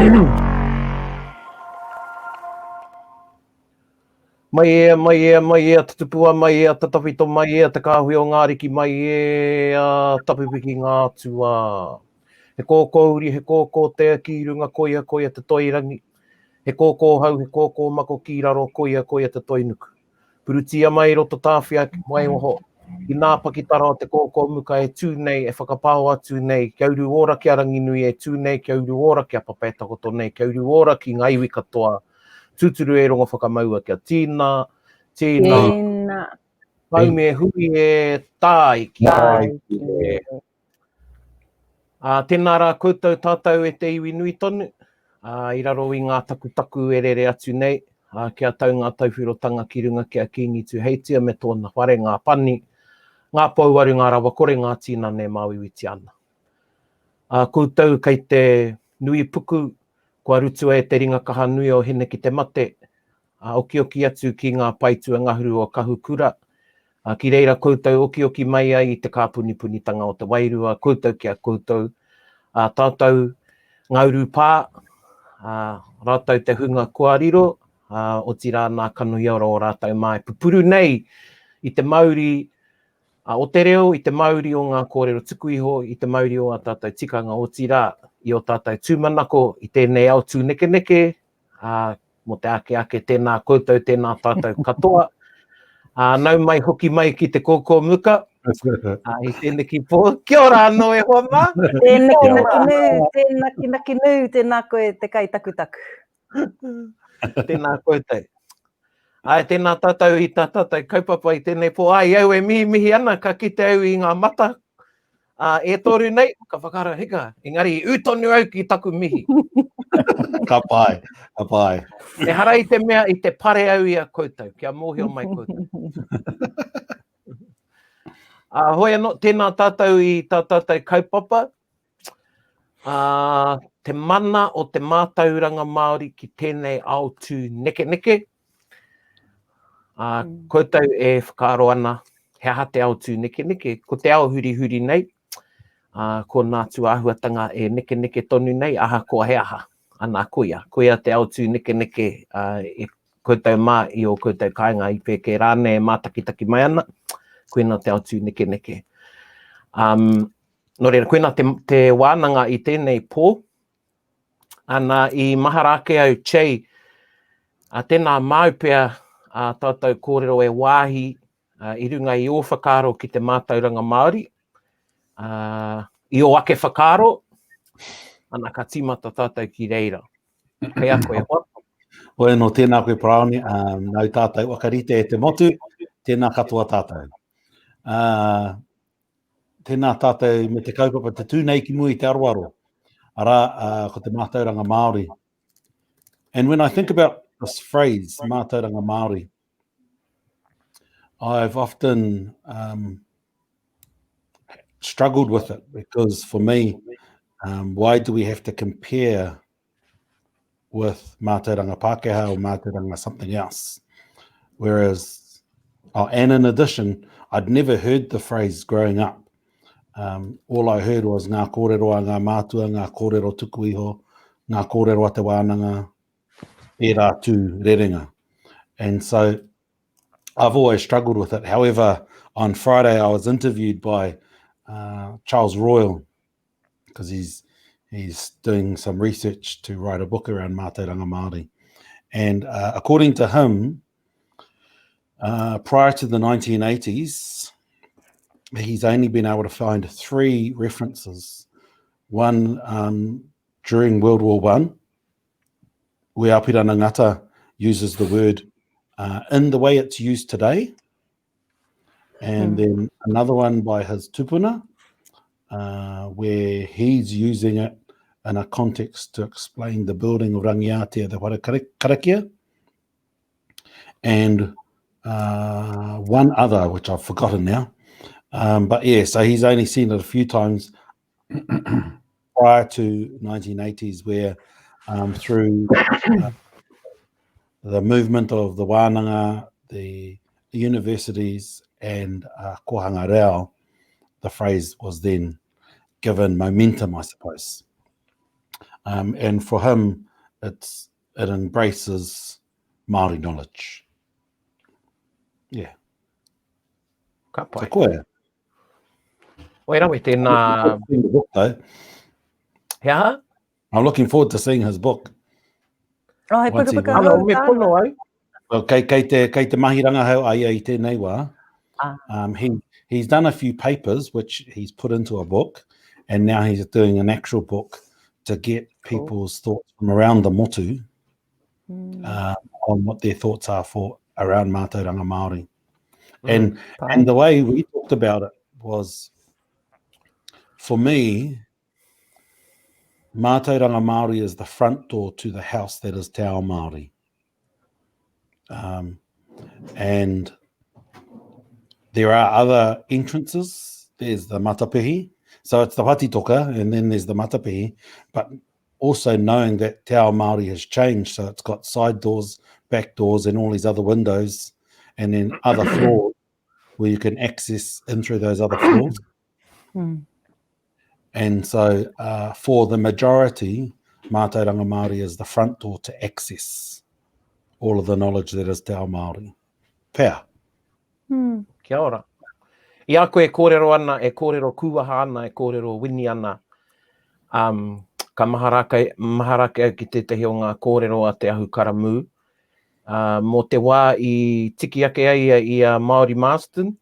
Mai e, tutupua mai e, tatawhito mai e, te kāhui o ngāriki mai e, tapipiki ngā tua. He kōkōuri, he kōkō te ki runga koia te toirangi. He kōkō hau, he kōkō mako ki raro koia te toinuku. Purutia mai roto tāwhia mai oho. I nā pakitara o te Kōkōmuka e tūnei, e whakapāo atu nei, kia uru ora ki arangi nui e tūnei, kia uru ora ki a Papa e takoto nei, kia uru ora ki ngā iwi katoa. Tūturu e rongo whakamaua kia tīna, paume hui e tāi ki tēnā rā koutou tātou e te iwi nui tonu, i raro i ngā taku e rere atu nei, kia tau ngā tauwhirotanga ki runga kia kini tu heitia me tōna whare ngā pani, ngā pauaru, ngā rawa kore, ngā tīna ne mauiwiti ana. Koutou kei te nui puku, kua rutua e te ringa kaha nui o hene ki te mate, oki atu ki ngā paitua ngahuru o kahukura, ki reira koutou oki mai ai i te kāpunipunitanga o te wairua, koutou kia koutou, tātou ngauru pā, rātou te hunga kuariro, o tira nā kanuiara o rātou mai. Pupuru nei i te Māori o te reo, i te Māori o ngā kōrero tuku iho, i te Māori o a tātou tikanga o tira, i o tātou tūmanako, i tēnei au tū neke, mo te ake tēnā koutou, tēnā tātou katoa. Nau mai hoki mai ki te Kōkōmuka, i tēnei ki pō. Kia ora anō e hoa mā? Tēnā ki nū, tēnā koe te kai takutaku. Tēnā koutou. Tēnā tātou i tā tātou kaupapa i tēnei pō. Au e mihi ana, ka kite au i ngā mata. E toru nei, ka whakara hika. Engari, ūtonu au ki taku mihi. Ka pai. E hara i te mea, i te pare au i a koutou, kia mōhio mai koutou. Hoi anō, tēnā tātou i tā tātou kaupapa. Te mana o te Mātauranga Māori ki tēnei ao tū neke. Koutou e whakaaro ana, he aha te ao tū neke, ko te ao huri nei, ko nā tū āhuatanga e neke tonu nei, aha ko he aha, ana koia te ao tū neke, e koutou mā i o koutou kāinga i pēke rāne e mātakitaki mai ana, koina te ao tū neke. Nō reira, koina te wānanga i tēnei pō, ana i maharake au chei, tēnā maupea, tātou kōrero e wāhi i runga i o whakaaro ki te Mātauranga Māori. I o ake whakaaro, ana ka tīmata tātou ki reira. Kei a koe hoa. Oe no tēnā koe Paraone, nau tātou wakarite e te motu, tēnā katoa tātou. Tēnā tātou me te kaupapa te tūnei ki mui te aroaro, ara ko te Mātauranga Māori. And when I think about this phrase, Mātauranga Māori, I've often struggled with it because for me, why do we have to compare with Mātauranga Pākehā or Mātauranga something else? Whereas, and in addition, I'd never heard the phrase growing up. All I heard was ngā kōrero a ngā mātua, ngā kōrero tuku iho, ngā kōrero a te wānanga, e rā tū rerenga. And so I've always struggled with it. However, on Friday I was interviewed by Charles Royal because he's doing some research to write a book around Mātauranga Māori. And according to him, prior to the 1980s, he's only been able to find 3 references. One during World War I, where Apirana Ngata uses the word in the way it's used today. And then another one by his tupuna, where he's using it in a context to explain the building of Rangiatea, the Whare Karakia. And one other, which I've forgotten now. But yeah, so he's only seen it a few times prior to 1980s, where through the movement of the wānanga, the universities, and kohanga reo, the phrase was then given momentum, I suppose. And for him, it embraces Māori knowledge. Yeah. Ka pai. So koe. Oi rawe tēnā... The book, though. Hea? I'm looking forward to seeing his book. Oh, hei Once he pukapuka wants- Ano, hau me tā. pono ai. Well, kei te mahiranga hau ai i tēnei wā. Ah. He's done a few papers, which he's put into a book, and now he's doing an actual book to get people's thoughts from around the motu on what their thoughts are for around Mātauranga Māori. And the way we talked about it was, for me, Mātauranga Māori is the front door to the house that is Te Ao Māori. And there are other entrances. There's the matapihi. So it's the watitoka, and then there's the matapihi. But also knowing that Te Ao Māori has changed. So it's got side doors, back doors, and all these other windows, and then other floors where you can access in through those other floors. And so for the majority, Mātauranga Māori is the front door to access all of the knowledge that is Te Ao Māori. Pea. Kia ora. I a koe kōrero ana, e kōrero kuaha ana, e kōrero wini ana. Ka maharake au ki tētahi o ngā kōrero a te ahu karamu. Mō te wā i tiki ake ai i a Māori Marston,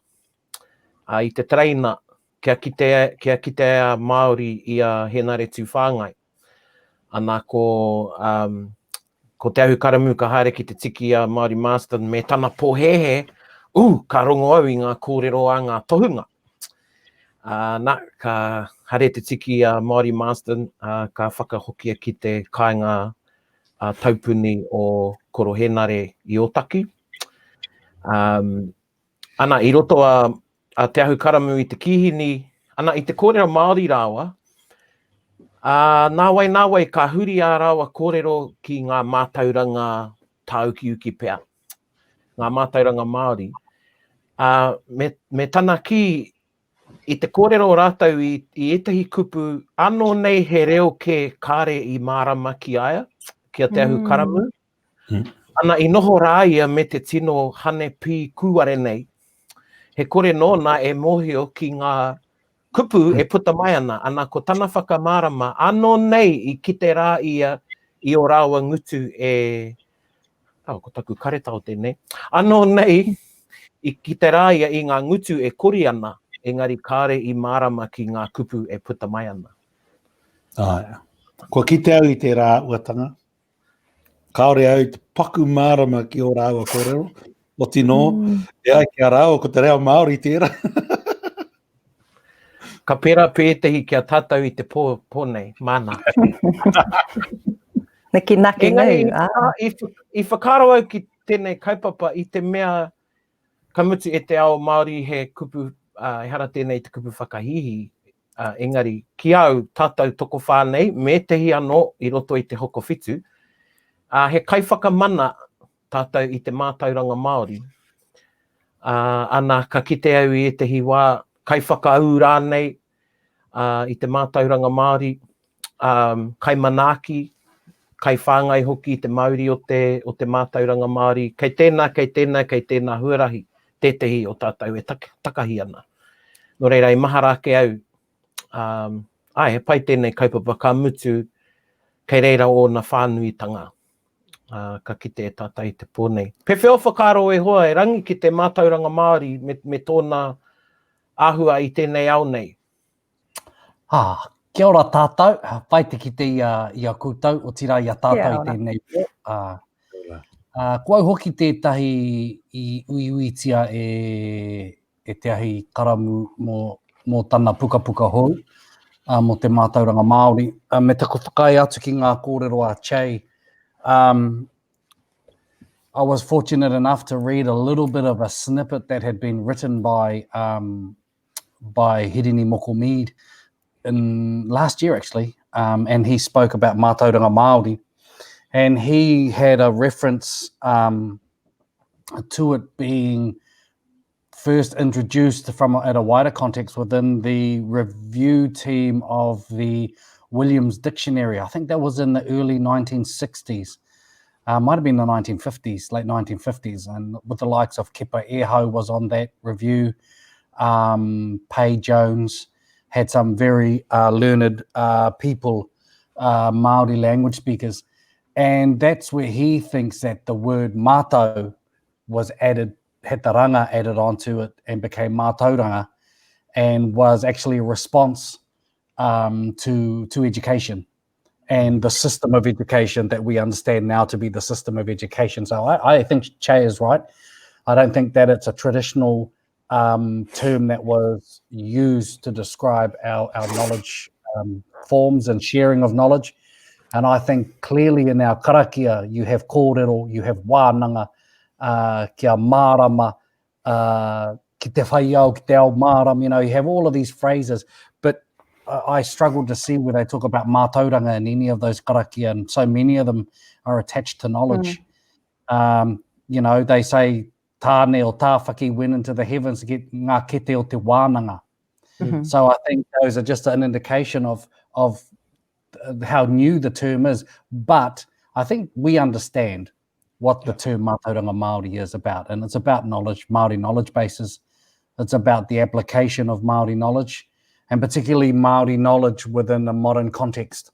i te traina kia kite a Māori i a Henare tū whāngai. Ana ko te ahu karamu ka haere ki te tiki a Māori Marston me tana pōhehe, ka rongo au i ngā kōrero a ngā tohunga. Nā, ka hare te tiki a Māori Marston, ka whakahokia ki te kāinga taupuni o koro henare i Otaki. Ana, i roto a te ahu karamu i te kihini, ana, i te kōrero Māori rāua, nā wai ka huri a rāua kōrero ki ngā mātauranga tāukiuki pea. Ngā mātauranga Māori. Me tana ki, i te kōrero o rātau i etahi kupu, anō nei he reo ke kāre i mārama ki aia, kia te ahu karamu. Ana i noho rā ia me te tino hane pī kuare nei. He kore nōna e mohio ki ngā kupu e puta mai ana. Ana ko tana whakamārama, anō nei i kite rā ia i o rāua ngutu e... ko taku karetao tēnei. Anō nei i kite rā ia i ngā ngutu e kori ana, engari kāre i mārama ki ngā kupu e puta mai ana. Ko kite au i te rā uatanga. Kaore au te paku mārama ki o rāua kōrero. O tino, e ai kia rāua ko te reo Māori tērā. Ka pera pētehi kia tātou i te pōnei, mana. Neki naki Engari, nau. I whakaro au ki tēnei kaupapa i te mea ka mutu e te ao Māori he kupu, e hara tēnei te kupu whakahihi. Engari, ki au tātou toko whānei, me tehi anō i roto i te hoko whitu. He kaiwhakamana tātou i te mātauranga Māori. Ana ka kite au i tehi wā kaiwhakaau rānei i te mātauranga Māori, kai manaaki, kai whāngai hoki te Māori o te mātauranga Māori, kei tēnā huarahi, tētehi o tātou e takahi ana. Nō reira, i maharake au, he pai tēnei kaupapa ka mutu, kei reira o na whānuitanga. Ka kite e tātai te pōnei. Pewhio whakaro e hoa, e rangi ki te mātauranga Māori me tōna āhua i tēnei au nei. Kia ora tātou, pai te kite i a kūtau, o tira i a tātou i tēnei pō. Kua hoki tētahi i uiuitia e te ahi karamu mō tana pukapuka hou, mō te mātauranga Māori. Me te whakai atu ki ngā kōrero a Che, I was fortunate enough to read a little bit of a snippet that had been written by Hirini Mokomead in last year, actually, and he spoke about Mātauranga Māori, and he had a reference to it being first introduced at a wider context within the review team of the Williams Dictionary. I think that was in the early 1960s. Might have been the 1950s, late 1950s, and with the likes of Kepa Eho was on that review. Pay Jones had some very learned people, Māori language speakers, and that's where he thinks that the word mātau was added, had the ranga added onto it and became Mātauranga, and was actually a response to education and the system of education that we understand now to be the system of education. So I think Che is right. I don't think that it's a traditional term that was used to describe our knowledge forms and sharing of knowledge. And I think clearly in our karakia, you have kōrero, you have wānanga, kia mārama, ki te whaiau, ki te ao māram, you know, you have all of these phrases. But I struggle to see where they talk about Mātauranga in any of those karakia, and so many of them are attached to knowledge. You know, they say, tāne o tāwhaki went into the heavens to get ngā kete o te wānanga. So I think those are just an indication of how new the term is. But I think we understand what the term Mātauranga Māori is about. And it's about knowledge, Māori knowledge bases. It's about the application of Māori knowledge, and particularly Māori knowledge within a modern context.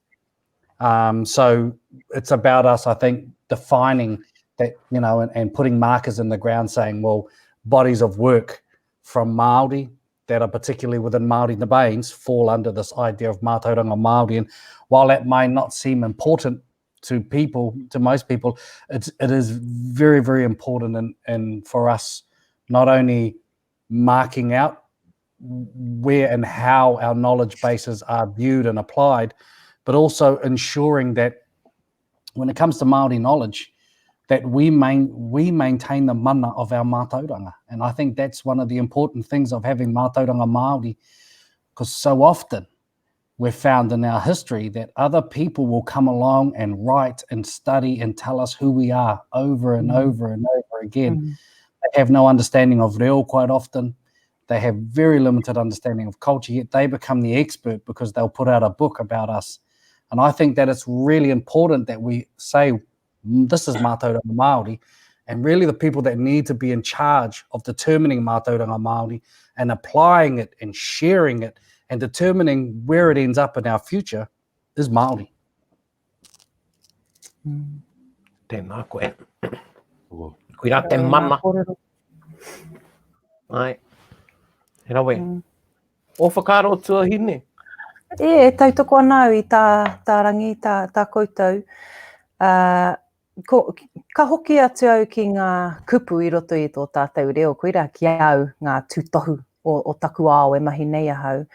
So it's about us, I think, defining that, you know, and putting markers in the ground saying, well, bodies of work from Māori that are particularly within Māori domains fall under this idea of Mātauranga Māori. And while that may not seem important to people, to most people, it is very, very important and for us, not only marking out where and how our knowledge bases are viewed and applied, but also ensuring that when it comes to Māori knowledge, that we maintain the mana of our Mātauranga. And I think that's one of the important things of having Mātauranga Māori, because so often we've found in our history that other people will come along and write and study and tell us who we are over and over and over again. They have no understanding of reo quite often. They have very limited understanding of culture, yet they become the expert because they'll put out a book about us. And I think that it's really important that we say, this is Mātauranga Māori, and really the people that need to be in charge of determining Mātauranga Māori and applying it and sharing it and determining where it ends up in our future is Māori. Tēnā koe. Koira te mana. Ai. He rawe. O whakaro tuahine. E tautoko anau i tā rangi, tā koutou. Ka hoki atu au ki ngā kupu i roto i tō tātou reo, koira ki au ngā tūtohu o taku ao e mahi nei ahau.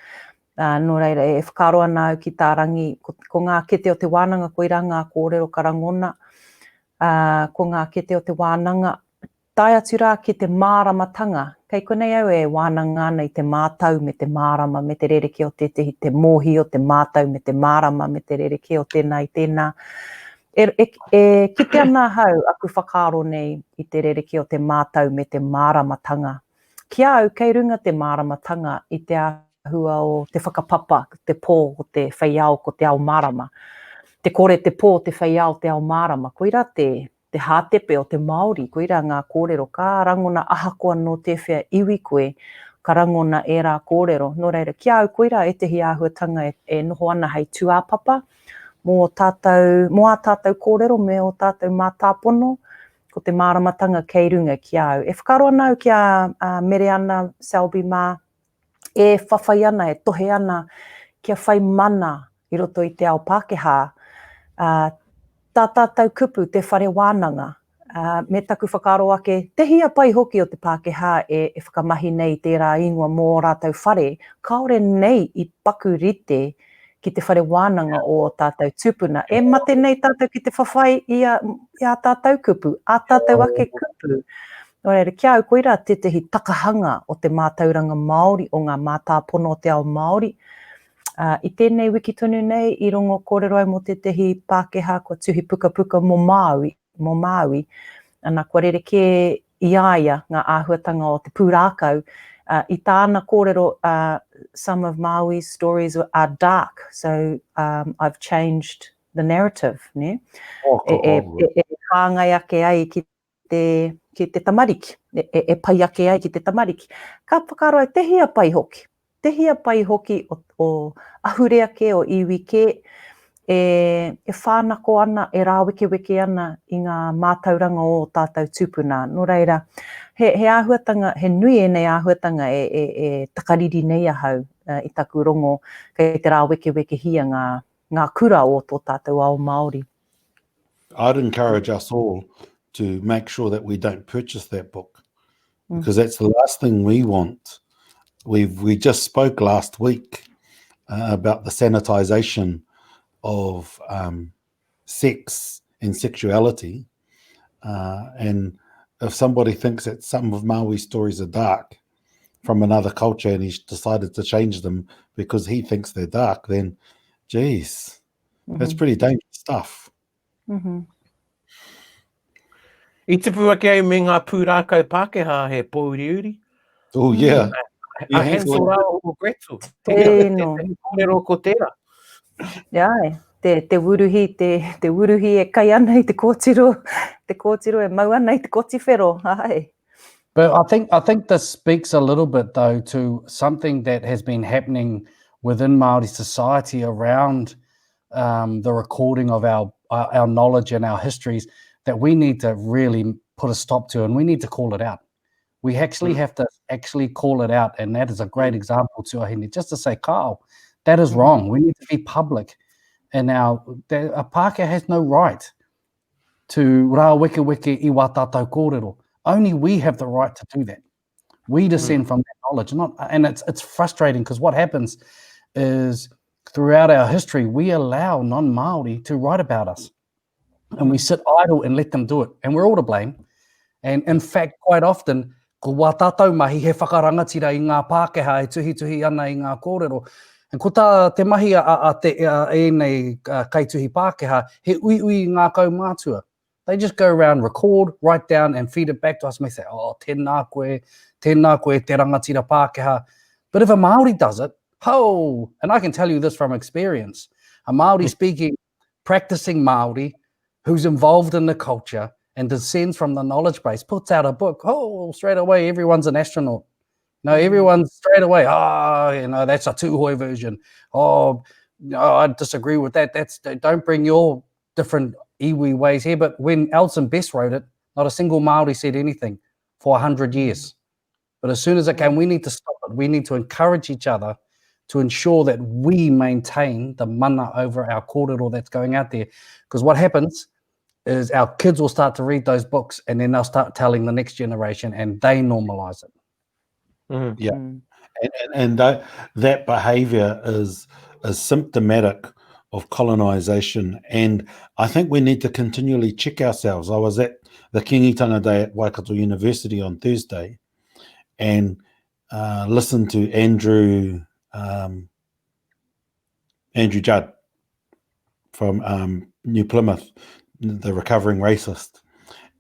Nō reira, e whakaro ana au ki tā rangi, ko ngā kete o te wānanga, koira ngā kōrero karangona, ko ngā kete o te wānanga, tai atu rā ki te māramatanga. Kei konei au e wānanga ana i te mātau me te mārama, me te rereke o te mōhi o te mātau me te mārama, me te rereke o tēnā i tēnā. E kite ana hau aku whakaro nei i te rereke o te mātau me te māramatanga. Kia au, kei runga te māramatanga i te ahua o te whakapapa, te pō o te whaiau ko te ao mārama. Te kore te pō te whaiau te ao mārama. Koira te hātepe o te Māori, koira ngā kōrero, ka rangona ahakoa no te whea iwi koe, ka rangona e rā kōrero. Nō reira, kia au koira e tehi āhuatanga e noho ana hei tuāpapa, mō a tātou kōrero me o tātou mātāpono, ko te māramatanga kei runga ki au. E whakaro ana au kia mere ana Selby mā, e whawhai ana, e tohe ana kia whai mana i roto i te ao Pākehā. Tā tātou kupu te whare wānanga. Me taku whakaro ake, te hia pai hoki o te Pākehā e whakamahi nei tērā ingoa mō rātou whare, kaore nei i paku rite ki te whare wānanga o tātou tupuna. E mate nei tātou ki te whawhai i a tātou kupu, a tātou ake kupu. Nō reira, kia au koira te tehi takahanga o te Mātauranga Māori, o ngā mātāpono o te ao Māori. I tēnei wiki tunu nei, i rongo kōrero ai mo te tehi Pākehā kua tuhi puka puka mō Māui. Ana kua rereke i aia ngā āhuatanga o te pūrākau, I tāna kōrero, some of Māori's stories are dark, so I've changed the narrative, ne? E kāngai ake ai ki te tamariki, e pai ake ai ki te tamariki. Ka whakaro ai tehia pai hoki o ahure ake, o iwi ke, e whānako ana, e rāweke ana i ngā mātauranga o tātou tūpuna. Nō reira, he āhuatanga, he nui e nei āhuatanga e takariri nei ahau i taku rongo, kei te rāweke hia ngā kura o tō tātou ao Māori. I'd encourage us all to make sure that we don't purchase that book, because that's the last thing we want. We just spoke last week about the sanitization of sex and sexuality, and if somebody thinks that some of Maui stories are dark from another culture and he's decided to change them because he thinks they're dark, then geez, that's pretty dangerous stuff. I te puake au me ngā pūrākau Pākehā he pōuriuri. Oh, yeah. A handsome rao o Gretel. Te kōrero ko tērā. Ia, te wuruhi e kai ana i te kōtiro e mau ana i te kōtiwhero, ai. But I think this speaks a little bit, though, to something that has been happening within Māori society around the recording of our knowledge and our histories that we need to really put a stop to, and we need to call it out. We actually have to actually call it out, and that is a great example to Ahini, just to say, Kyle, that is wrong. We need to be public. And now, a Pākehā has no right to rā weke i wā tātou kōrero. Only we have the right to do that. We descend from that knowledge. And it's frustrating, because what happens is throughout our history, we allow non-Māori to write about us. And we sit idle and let them do it. And we're all to blame. And in fact, quite often, ko wā tātou mahi he whakarangatira i ngā Pākehā e tuhi ana i ngā kōrero. And ko tā te mahi e nei kaituhi Pākehā, he ui ngā kaumātua. They just go around, record, write down, and feed it back to us. And they say, oh, tēnā koe, te rangatira Pākehā. But if a Māori does it, and I can tell you this from experience, a Māori speaking, practicing Māori, who's involved in the culture and descends from the knowledge base, puts out a book, straight away, everyone's an astronaut. No, everyone's straight away, that's a tūhoi version. I disagree with that. Don't bring your different iwi ways here. But when Elson Best wrote it, not a single Māori said anything for 100 years. But as soon as it came, we need to stop it. We need to encourage each other to ensure that we maintain the mana over our kōrero that's going out there. Because what happens is our kids will start to read those books, and then they'll start telling the next generation, and they normalize it. Yeah. And that behavior is symptomatic of colonization. And I think we need to continually check ourselves. I was at the Kingitanga Day at Waikato University on Thursday and listened to Andrew Judd from New Plymouth, the recovering racist.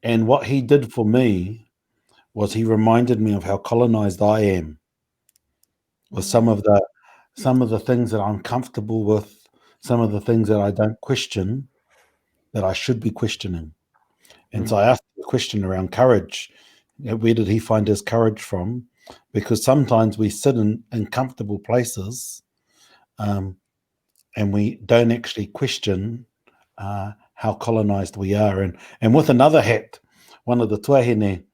And what he did for me was he reminded me of how colonized I am with some of the things that I'm comfortable with, some of the things that I don't question, that I should be questioning. And so I asked the question around courage. Where did he find his courage from? Because sometimes we sit in comfortable places and we don't actually question how colonized we are. And with another hat, one of the tuahine,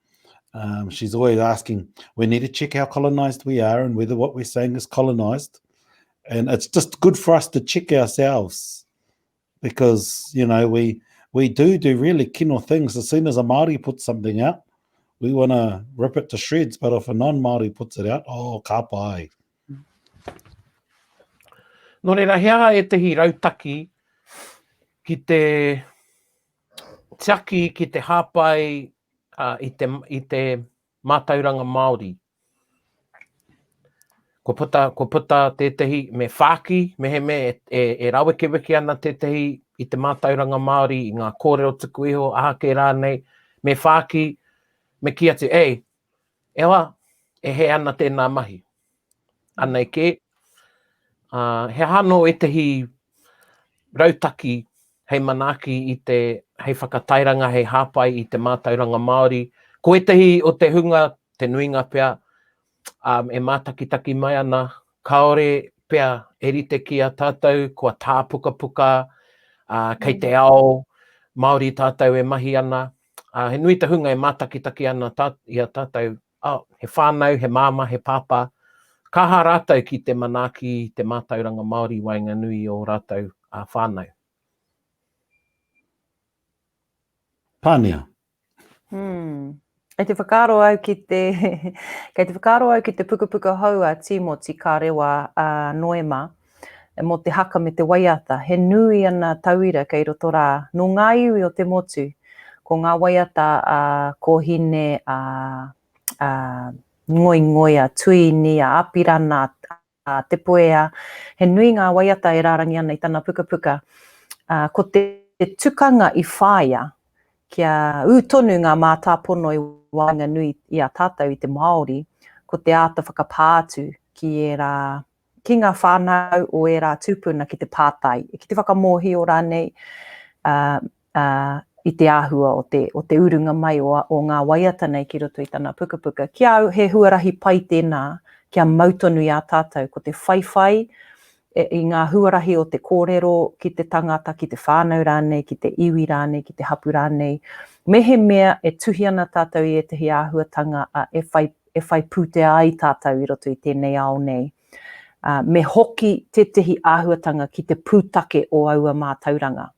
she's always asking, we need to check how colonized we are and whether what we're saying is colonized. And it's just good for us to check ourselves, because, we do really kino things. As soon as a Māori puts something out, we want to rip it to shreds. But if a non-Māori puts it out, ka pai. Nō reira, hea e tehi rautaki ki te tiaki, ki te hāpai i te mātauranga Māori. Ko puta tētahi me whāki, e raweke ana tētahi i te mātauranga Māori, i ngā kōrero tuku iho, aha ke rānei, me whāki, me ki atu, ewa, e he ana tēnā mahi. Anei ke, he hano e tehi rautaki hei manaaki i te hei whakatairanga, hei hāpai i te Mātauranga Māori. Ko etehi o te hunga, te nuinga pea, e mātakitaki mai ana, kaore pea e rite ki a tātou, kua tāpukapuka, kei te ao, Māori tātou e mahi ana. He nui te hunga e mātakitaki ana i a tātou, he whānau, he māma, he pāpā. Kaha rātou ki te manaaki, te Mātauranga Māori wainga nui o rātou whānau. Pānia. Kei te whakaaro au ki te pukapuka haua Timoti ka rewa noema, mo te haka me te waiata. He nui ana tauira kei roto rā. No ngā iwi o te motu, ko ngā waiata ko hine ngoingoia, tuinia, apirana, te poea. He nui ngā waiata e rārangi ana i tana pukapuka. Ko te tikanga I whāia, kia ūtonu ngā mātāpono I wānanga nui I a tātou I te Māori, ko te āta whakapātu ki ki ngā whānau o e rā tūpuna ki te pātai. Ki te whakamohi o rānei I te āhua o te urunga mai o ngā waiata nei ki roto I tana pukapuka. Kia he huarahi pai tēnā, kia mautonu I a tātou, ko te whaiwhai, I ngā huarahi o te kōrero ki te tangata, ki te whānau rānei, ki te iwi rānei, ki te hapu rānei. Me he mea e tuhi ana tātou I tehi āhuatanga e whai pūtea ai tātou I roto I tēnei ao nei. Me hoki te tehi āhuatanga ki te pūtake o aua Mātauranga.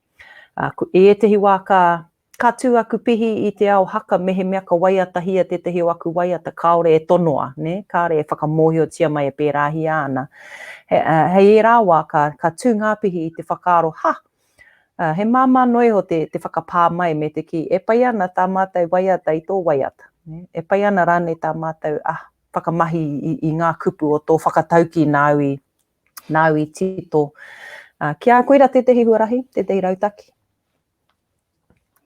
E tehi wā ka tū aku pihi I te ao haka me he mea ka waiata hia te tehi o aku waiata kaore e tonoa, ne? Kāre e whakamohi o tia mai e pērāhi ana. Hei e rā wā ka tū ngāpihi I te whakaaro, he māma noi ho te whakapā mai me te ki, e pai ana tā mātou waiata I tō waiata. Ne? E pai ana rānei tā mātou, whakamahi I ngā kupu o tō whakatauki nāui tito. Kia koira te tehi huarahi, te tehi rautaki.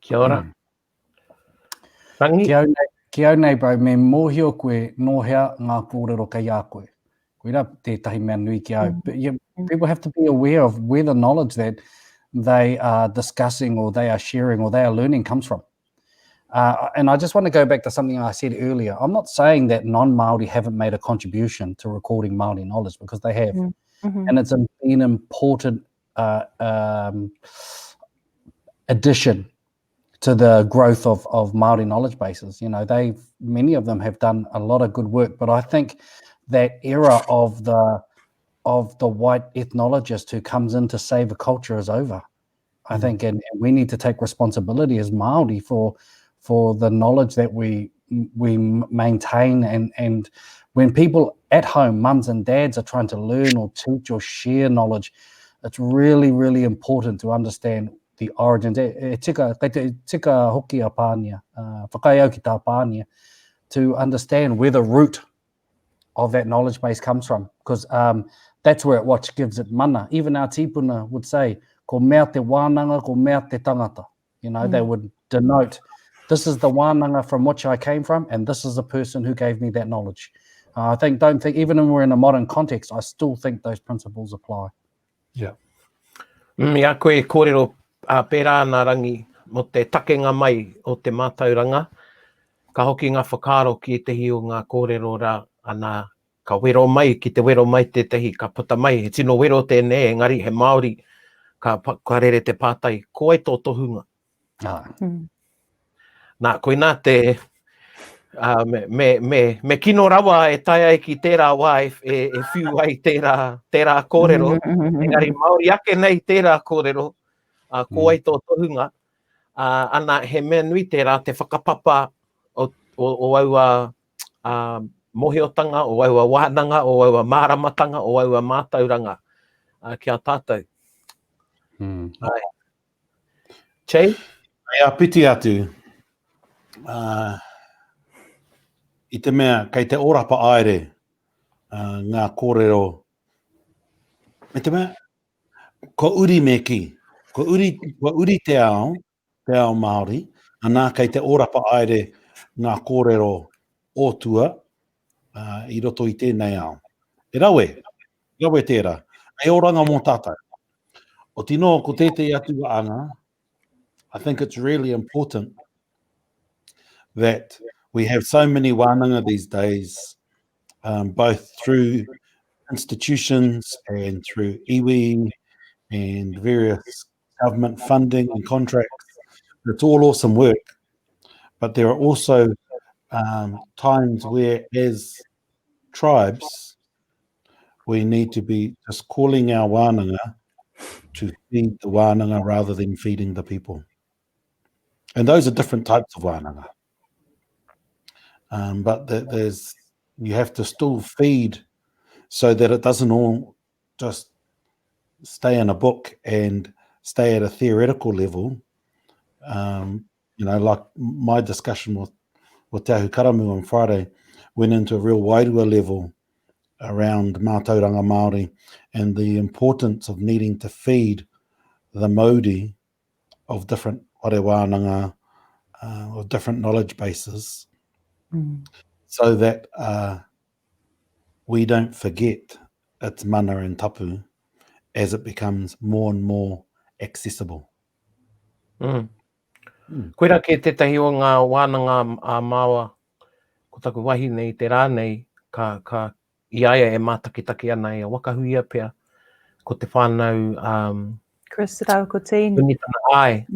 Kia ora. Rangi? Kia au nei, bro, me mōhio koe nohea ngā kōrero kei a koe. Koira tētahi mea nui ki au. But people have to be aware of where the knowledge that they are discussing or they are sharing or they are learning comes from. And I just want to go back to something I said earlier. I'm not saying that non-Māori haven't made a contribution to recording Māori knowledge, because they have. And it's an important addition to the growth of Māori knowledge bases. You know, many of them have done a lot of good work, but I think that era of the white ethnologist who comes in to save a culture is over. I think, and we need to take responsibility as Māori for the knowledge that we maintain, and when people at home, mums and dads, are trying to learn or teach or share knowledge, it's really, really important to understand the origins. Tika hoki a Pānia, whakaiau ki tā Pānia, to understand where the root of that knowledge base comes from, because that's where what gives it mana. Even our tipuna would say, ko mea te wānanga, ko mea te tangata. You know, they would denote, this is the wānanga from which I came from, and this is the person who gave me that knowledge. Don't think, even when we're in a modern context, I still think those principles apply. Yeah. Ia koe kōrero pērā nā rangi mo te takenga mai o te Mātauranga. Ka hoki ngā whakaaro ki te hi o ngā kōrero rā, ana ka wero mai, ki te wero mai te tehi, ka puta mai, he tino wero tēnei, engari he Māori, ka rere te pātai, ko ai tō tohunga. Nā, koe nā te, me kino rawa e tai ai ki tērā wā e whiu ai tērā kōrero, engari Māori ake nei tērā kōrero, ko ai tō tohunga, ana he mea nui tērā te whakapapa o aua mohiotanga, o aua wānanga, o aua māramatanga, o aua mātauranga kia tātou. Che? Ai piti atu, I te mea, kei te orapa aere ngā kōrero. Me te mea, ko uri me ki, ko uri te ao Māori, anā kei te orapa aere ngā kōrero o tua, I roto I tēnei ao. E rawe tērā. E oranga mō tātou. O tino ko tētei atu wānanga, I think it's really important that we have so many wānanga these days, both through institutions and through iwi and various government funding and contracts. It's all awesome work, but there are also times where, as tribes, we need to be just calling our wānanga to feed the wānanga rather than feeding the people. And those are different types of wānanga. But you have to still feed so that it doesn't all just stay in a book and stay at a theoretical level. Like my discussion with Te Ahu Karamu on Friday went into a real wairua level around Mātauranga Māori and the importance of needing to feed the mauri of different whare wānanga, of different knowledge bases, so that we don't forget its mana and tapu as it becomes more and more accessible. Koira ke tetahi o ngā wānanga a māua, ko taku wahine I te rānei, ka iaia e mātakitaki ana e wakahuia pia, ko te whānau Chris rau ko tīni. Unitana ai.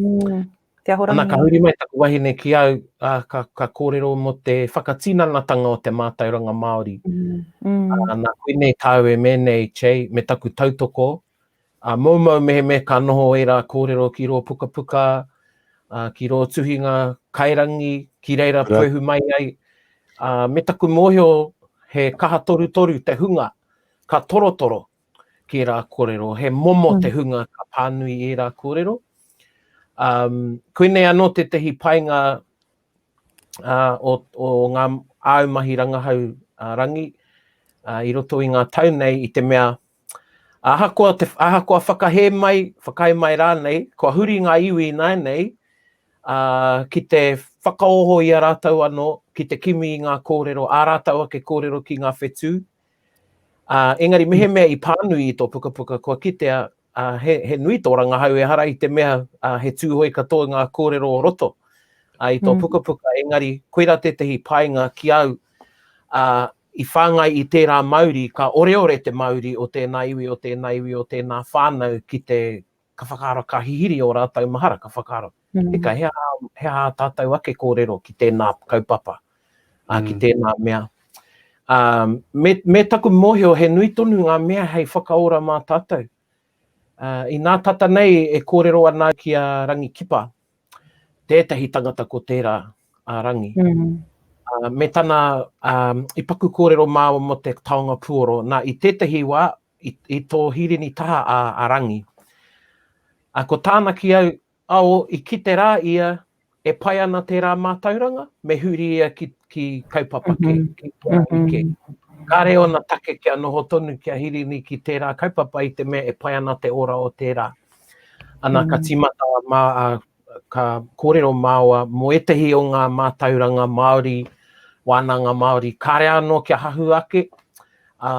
Te ahorangi. Ana ka huri mai taku wahine ki au, ka kōrero mo te whakatinanatanga o te Mātauranga Māori. Nā koinei tāu e mēnei chei, me taku tautoko, maumau me ka noho e rā kōrero ki ro puka puka, ki ro tuhinga kairangi, ki reira poehu mai ai. Me taku mōhio he kaha toru te hunga, ka torotoro ki rā kōrero, he momo te hunga ka pānui I rā kōrero. Koinei anō te tehi painga o ngā aumahi rangahau rangi, I roto I ngā tau nei I te mea, ahakoa whakahe mai rānei, kua huri ngā iwi nai nei, ki te whakaoho I a rātau anō, ki te kimi I ngā kōrero, ā rātau ake kōrero ki ngā whetū. Engari mehe mea I pānui I tō puka puka, kua kitea he nui tō rangahau e hara I te mea he tūhoi katoa ngā kōrero o roto I tō puka puka. Engari, koira te tehi painga ki au I whāngai I tērā Māori, ka ore te Māori o tēnā iwi, o tēnā whānau ki te ka whakaaro ka hihiri o rātau mahara ka whakaaro. Eka, hea tātou ake kōrero ki tēnā kaupapa, ki tēnā mea. Me taku mōhio he nui tonu ngā mea hei whakaora mā tātou. I nā tata nei e kōrero ana ki a rangi kipa, tētahi tangata ko tērā rangi. Me tana I paku kōrero māua mo te taonga puoro, nā I tētahi wā, I tō hirini taha a rangi. Ko tāna ki au, I kite rā ia, e pai ana tērā mātauranga, me huri ia ki kaupapa ke. Kāre ona take kia noho tonu kia hirini ki tērā kaupapa I te mea e pai ana te ora o tērā. Ana ka timata ka kōrero māua, mo etehi o ngā mātauranga Māori, wānanga Māori, kāre anō kia hahu ake,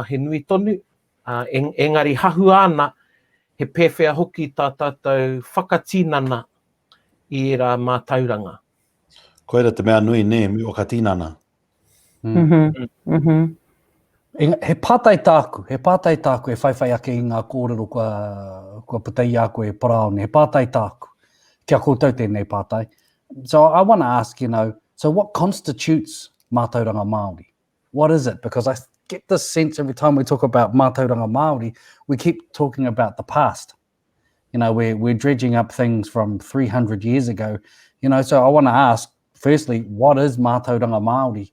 he nui tonu, engari hahu ana, he pēwhea hoki tā tātou whakatinana I rā mātauranga. Koira te mea nui ne, mi o ka tinana. He pātai tāku e whaiwhai ake I ngā kōrero kua putai a koe Paraone, he pātai tāku. Kia koutou tēnei pātai. So I want to ask, so what constitutes Mātauranga Māori? What is it? Because I get this sense every time we talk about Mātauranga Māori, we keep talking about the past. We're dredging up things from 300 years ago. So I want to ask, firstly, what is Mātauranga Māori?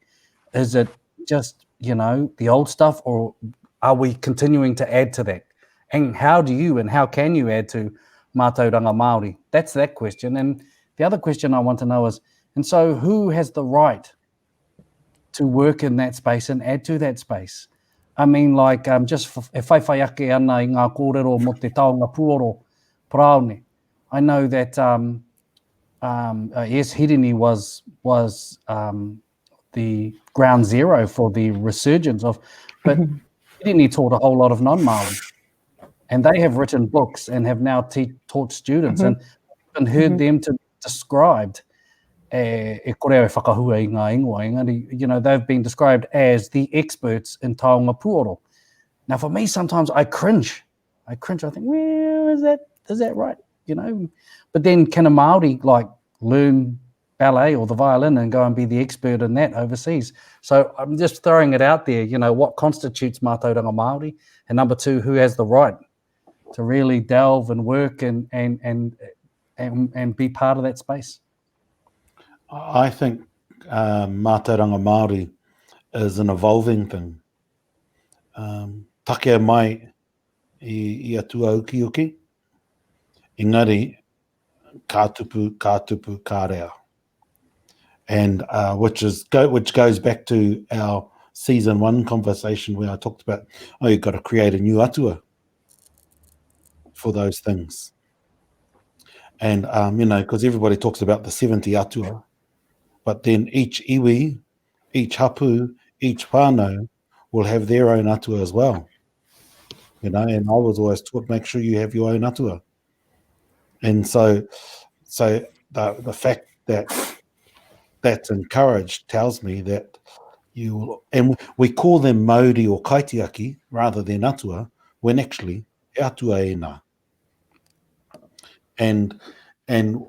Is it just, the old stuff, or are we continuing to add to that? And how can you add to Mātauranga Māori? That's that question. And the other question I want to know is, and so who has the right to work in that space and add to that space? I mean, just e whaiwhai ake ana I ngā kōrero mo te taonga puoro Paraone. I know that yes, Hirini was the ground zero for the resurgence of, but Irini taught a whole lot of non-Māori, and they have written books and have now taught students and heard them to be described e kore au whakahua I ngā ingoa, engari, you know, they've been described as the experts in taonga puoro. Now, for me, sometimes I cringe. I think, well, is that right? You know, but then can a Māori like learn ballet or the violin and go and be the expert in that overseas? So I'm just throwing it out there, you know, what constitutes Mātauranga Māori, and number two, who has the right to really delve and work and be part of that space? I think Mātauranga Māori is an evolving thing. Takea mai I atua uki, engari, ka tupu, ka rea. And which goes back to our season 1 conversation where I talked about, you've got to create a new atua for those things. And, you know, because everybody talks about the 70 atua, but then each iwi, each hapu, each whānau will have their own atua as well. You know, and I was always taught, make sure you have your own atua. And so the fact that that's encouraged tells me that you will, and we call them mauri or kaitiaki rather than atua, when actually atua e nā. And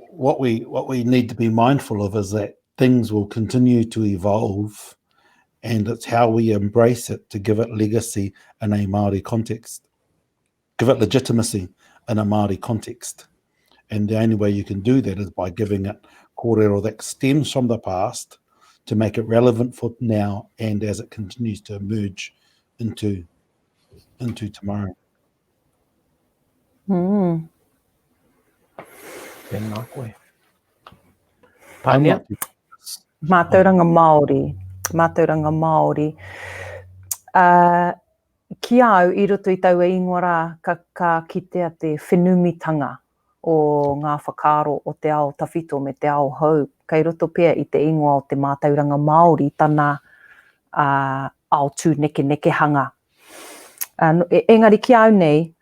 what we need to be mindful of is that things will continue to evolve, and it's how we embrace it to give it legacy in a Māori context, give it legitimacy in a Māori context. And the only way you can do that is by giving it kōrero that stems from the past to make it relevant for now and as it continues to emerge into tomorrow. Tēnā koe. Pānia? Mātauranga Māori. Mātauranga Māori. Ki au, I roto I tau e ingoa rā, ka kitea te whenumitanga o ngā whakaaro o te ao tawhito me te ao hau. Kei roto pia I te ingoa o te Mātauranga Māori, tana ao tū neke hanga. Engari ki au nei,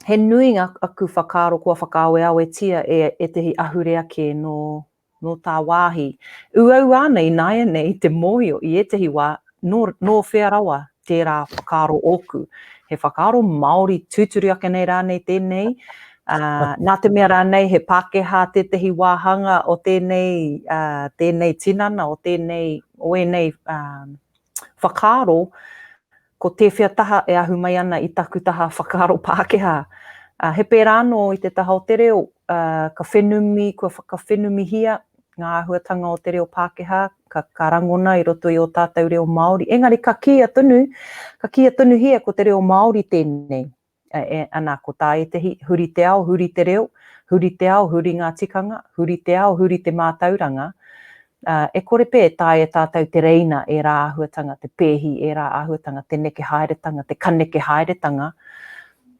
he nui aku whakaaro kua whakaawe au e tia e tehi ahurea ke no tā wāhi. Uau anei naia nei te moio I e tehi wā no whērawa tērā whakaaro oku. He whakaaro Māori tūturi ake nei rānei tēnei. Nā te mea rānei he Pākehā te tehi wāhanga o tēnei tinana, o tēnei whakaaro, ko te whiataha e ahu mai ana I taku taha whakaaro Pākehā. He pērā anō I te taha o te reo, ka whenumi hia, ngā ahuatanga o te reo Pākehā, ka rangona I roto I o tātou reo Māori. Engari ka kia tunu hia ko te reo Māori tēnei. Anā ko tā e tehi, huri te ao, huri te reo, huri te ao, huri ngā tikanga, huri te ao, huri te mātauranga. E kore pē tā e tātou te reina e rā ahuatanga, te pēhi e rā ahuatanga, te neke haeretanga, te kaneke haeretanga.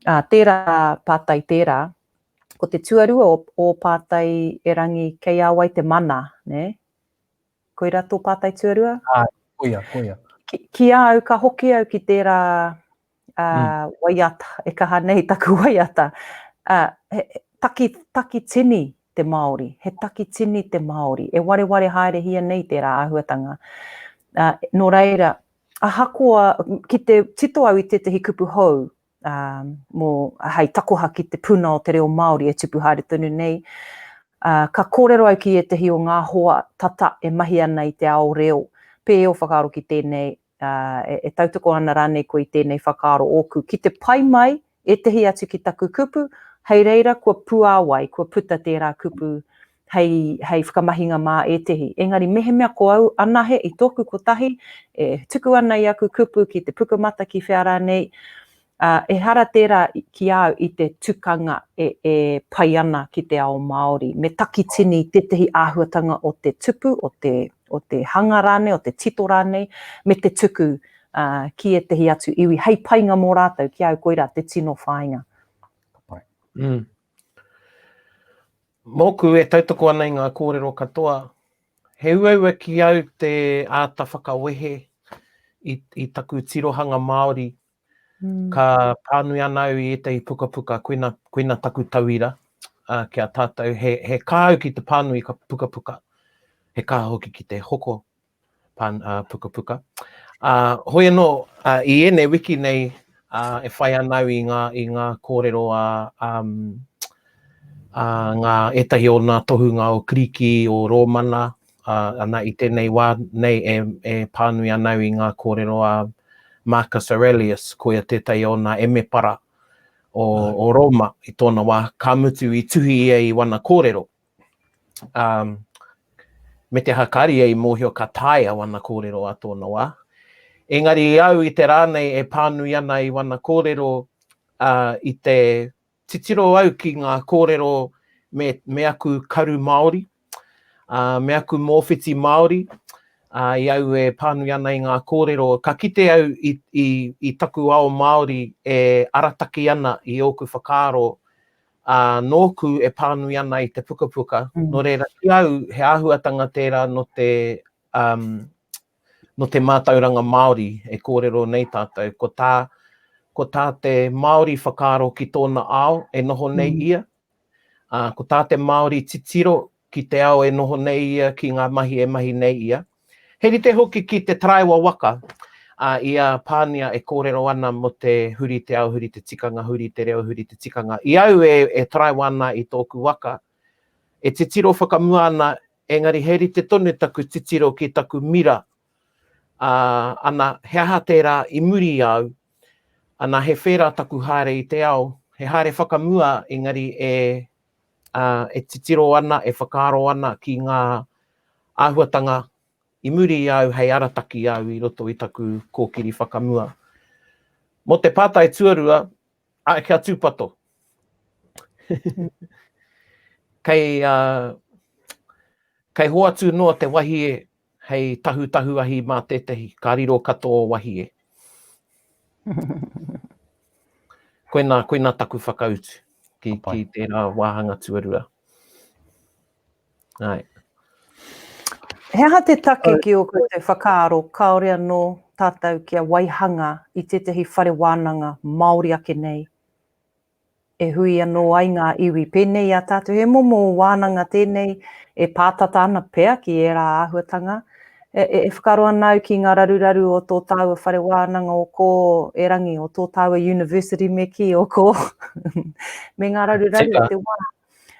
Tērā pātai tērā, ko te tuarua o pātai e rangi kei awai te mana, ne? Koira tō pātai tuarua? Koia. Ki au, ka hoki au ki tērā waiata, e kaha nei taku waiata. Taki tini te Māori, he taki tini te Māori. E ware haere hia nei tērā ahuatanga. Nō reira, ahakoa, ki te tito au I tehi kupu hou, mō hei takoha ki te puna o te reo Māori e tupu haere tonu nei. Ka kōrero au ki e tehi o ngā hoa tata e mahi ana I te ao reo. Pē o whakaaro ki tēnei, e tautoko ana rānei ko I tēnei whakaaro oku. Ki te pai mai, e tehi atu ki taku kupu, hei reira kua puāwai, kua puta tērā kupu hei whakamahinga mā e tehi. Engari mehe mea ko au anahe I tōku kotahi, e tuku ana I aku kupu ki te pukamata ki whiara nei, e hara tērā ki au I te tukanga e pai ana ki te ao Māori. Me taki tini te tehi āhuatanga o te tupu, o te hanga rānei, o te tito rānei, me te tuku ki e tehi atu iwi. Hei painga mō rātou ki au koira te tino whāinga. Mōku e tautoko ana I ngā kōrero katoa, he uaua ki au te āta whakawehe i taku tirohanga Māori, ka pānui ana au i tei pukapuka, koina taku tauira, kia tātou, he kāu ki te pānui ka pukapuka, he kā hoki ki te hoko pukapuka. Hoi anō, i ene wiki nei, e whai anau i ngā kōrero ngā etahi o ngā tohunga o Kriki, o Rōmana, ana i tēnei wā nei e pānui anau i ngā kōrero Marcus Aurelius, koia tētai o ngā emepara o Roma i tōna wā, ka mutu i tuhi ia i wana kōrero. Me te hakari ei mōhio ka tāia wana kōrero a tōna wā. Engari au i te rānei e pānui ana i wana kōrero i te titiro au ki ngā kōrero me aku karu Māori, me aku mōwhiti Māori, i au e pānui ana i ngā kōrero, ka kite au i taku ao Māori e arataki ana i oku whakaaro, nōku e pānui ana i te pukapuka. No reira, ki au he āhuatanga tērā no te Mātauranga Māori e kōrero nei tātou. Ko tā te Māori whakaaro ki tōna ao e noho nei ia. Ko tā te Māori titiro ki te ao e noho nei ia, ki ngā mahi e mahi nei ia. Heri te hoki ki te traiwa waka, ia Pānia e kōrero ana mo te huri te ao, huri te tikanga, huri te reo, huri te tikanga. I au e traiwa ana i tōku waka, e titiro whakamua ana, engari heri te tonu taku titiro ki taku mira, ana he aha tērā i muri au, ana he whera taku haere i te ao, he haere whakamua, engari e titiro ana, e whakaaro ana ki ngā āhuatanga i muri au, hei arataki au i roto i taku kōkiri whakamua. Mo te pātai tuarua, kia tūpato. Kei hoatu noa te wahie, hei tahu ahi mā tētahi, ka riro katoa wahie. Koina taku whakautu ki tērā wāhanga tuarua. Ai. He aha te take ki o koe te whakaaro, kaore anō tātou kia waihanga i tētahi whare wānanga Māori ake nei. E hui anō ai ngā iwi pēnei a tātou, he momo wānanga tēnei, e pātata ana pēr ki e rā āhuatanga. E whakaaro anau ki ngā raruraru o tō tāua whare wānanga o ko e rangi o tō tāua university me ki o ko. Me ngā raruraru o te wā.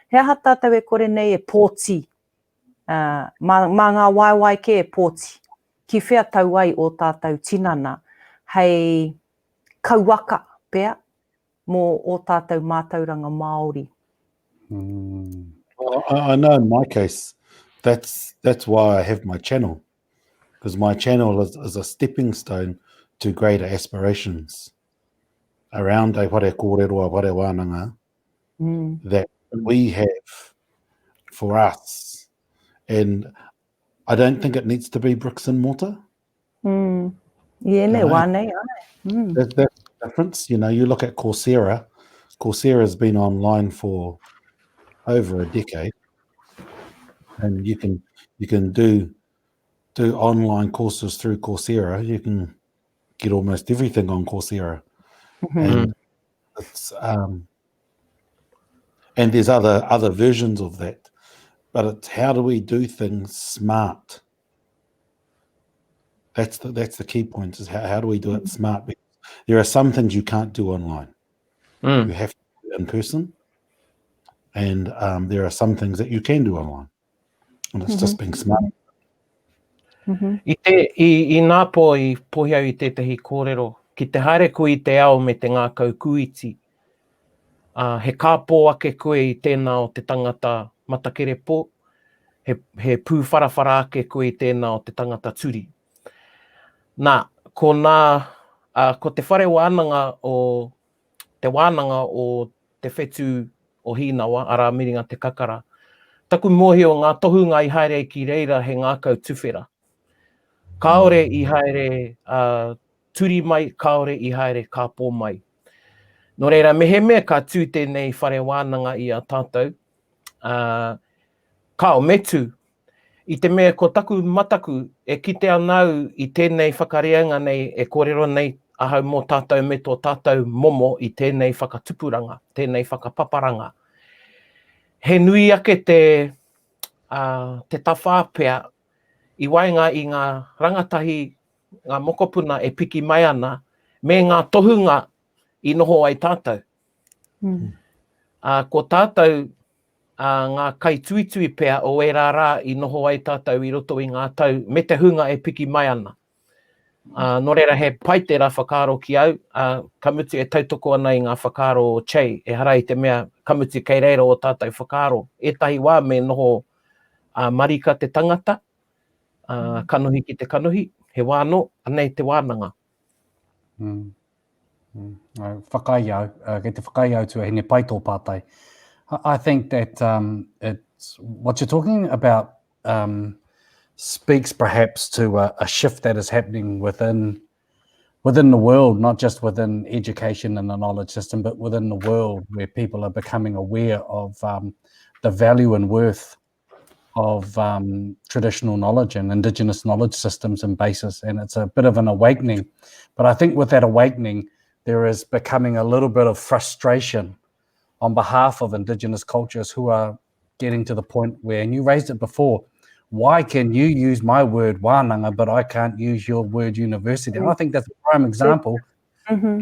He aha tātou e kore nei e pōti. Mā ngā waiwai ke e pōti. Ki whea tau ai o tātou tinana. Hei kauaka pēr mō o tātou mātauranga Māori. I know in my case, that's why I have my channel. Because my channel is a stepping stone to greater aspirations around a whare kōrero, a whare wānanga that we have for us. And I don't think it needs to be bricks and mortar. Yeah, wānei, That's the difference. You know, you look at Coursera. Coursera's been online for over a decade. And you can do online courses through Coursera. You can get almost everything on Coursera, and it's and there's other versions of that. But it's how do we do things smart? That's the key point. Is how do we do it smart? Because there are some things you can't do online. You have to do it in person, and there are some things that you can do online. And it's just being smart. I nā pō i pohiau i tētahi kōrero, ki te haere koe i te ao me te ngā kaukuiti, he kāpō ake koe i tēnā o te tangata matakere pō, he pūwharawhara ake koe i tēnā o te tangata turi. Nā, ko te whare wānanga o te whetū o Hīnawa, ara miringa te kakara, taku mōhio ngā tohunga i haere ki reira he ngā kau tuwhera. Kāore i haere turi mai, kāore i haere kāpō mai. Nō reira, me he mea ka tū tēnei whare wānanga i a tātou. Kao metu, I te mea ko taku mataku e kite anau I tēnei whakareanga nei e kōrero nei ahau mō tātou me tō tātou momo I tēnei whakatupuranga, tēnei whakapaparanga. He nui ake te tawhāpea I waenga I ngā rangatahi, ngā mokopuna e piki mai ana, me ngā tohunga I noho ai tātou. Ko tātou ngā kai tuitui pea o e rā I noho ai tātou I roto I ngā tau, me te hunga e piki mai ana. Nō reira he pai te rā whakaaro ki au, kamuti e tautoko ana I ngā whakaaro o Che, e hara I te mea kamuti kei reiro o tātou whakaaro. Etahi wā me noho marika te tangata, kanohi ki te kanohi, he wāno, anei te wānanga. Whakaiau, kei te whakaiau tua hene pai tō pātai. I think that it's what you're talking about speaks perhaps to a shift that is happening within the world, not just within education and the knowledge system, but within the world where people are becoming aware of the value and worth of traditional knowledge and Indigenous knowledge systems and bases. And it's a bit of an awakening. But I think with that awakening, there is becoming a little bit of frustration on behalf of Indigenous cultures who are getting to the point where, and you raised it before, why can you use my word wānanga, but I can't use your word university? And I think that's a prime example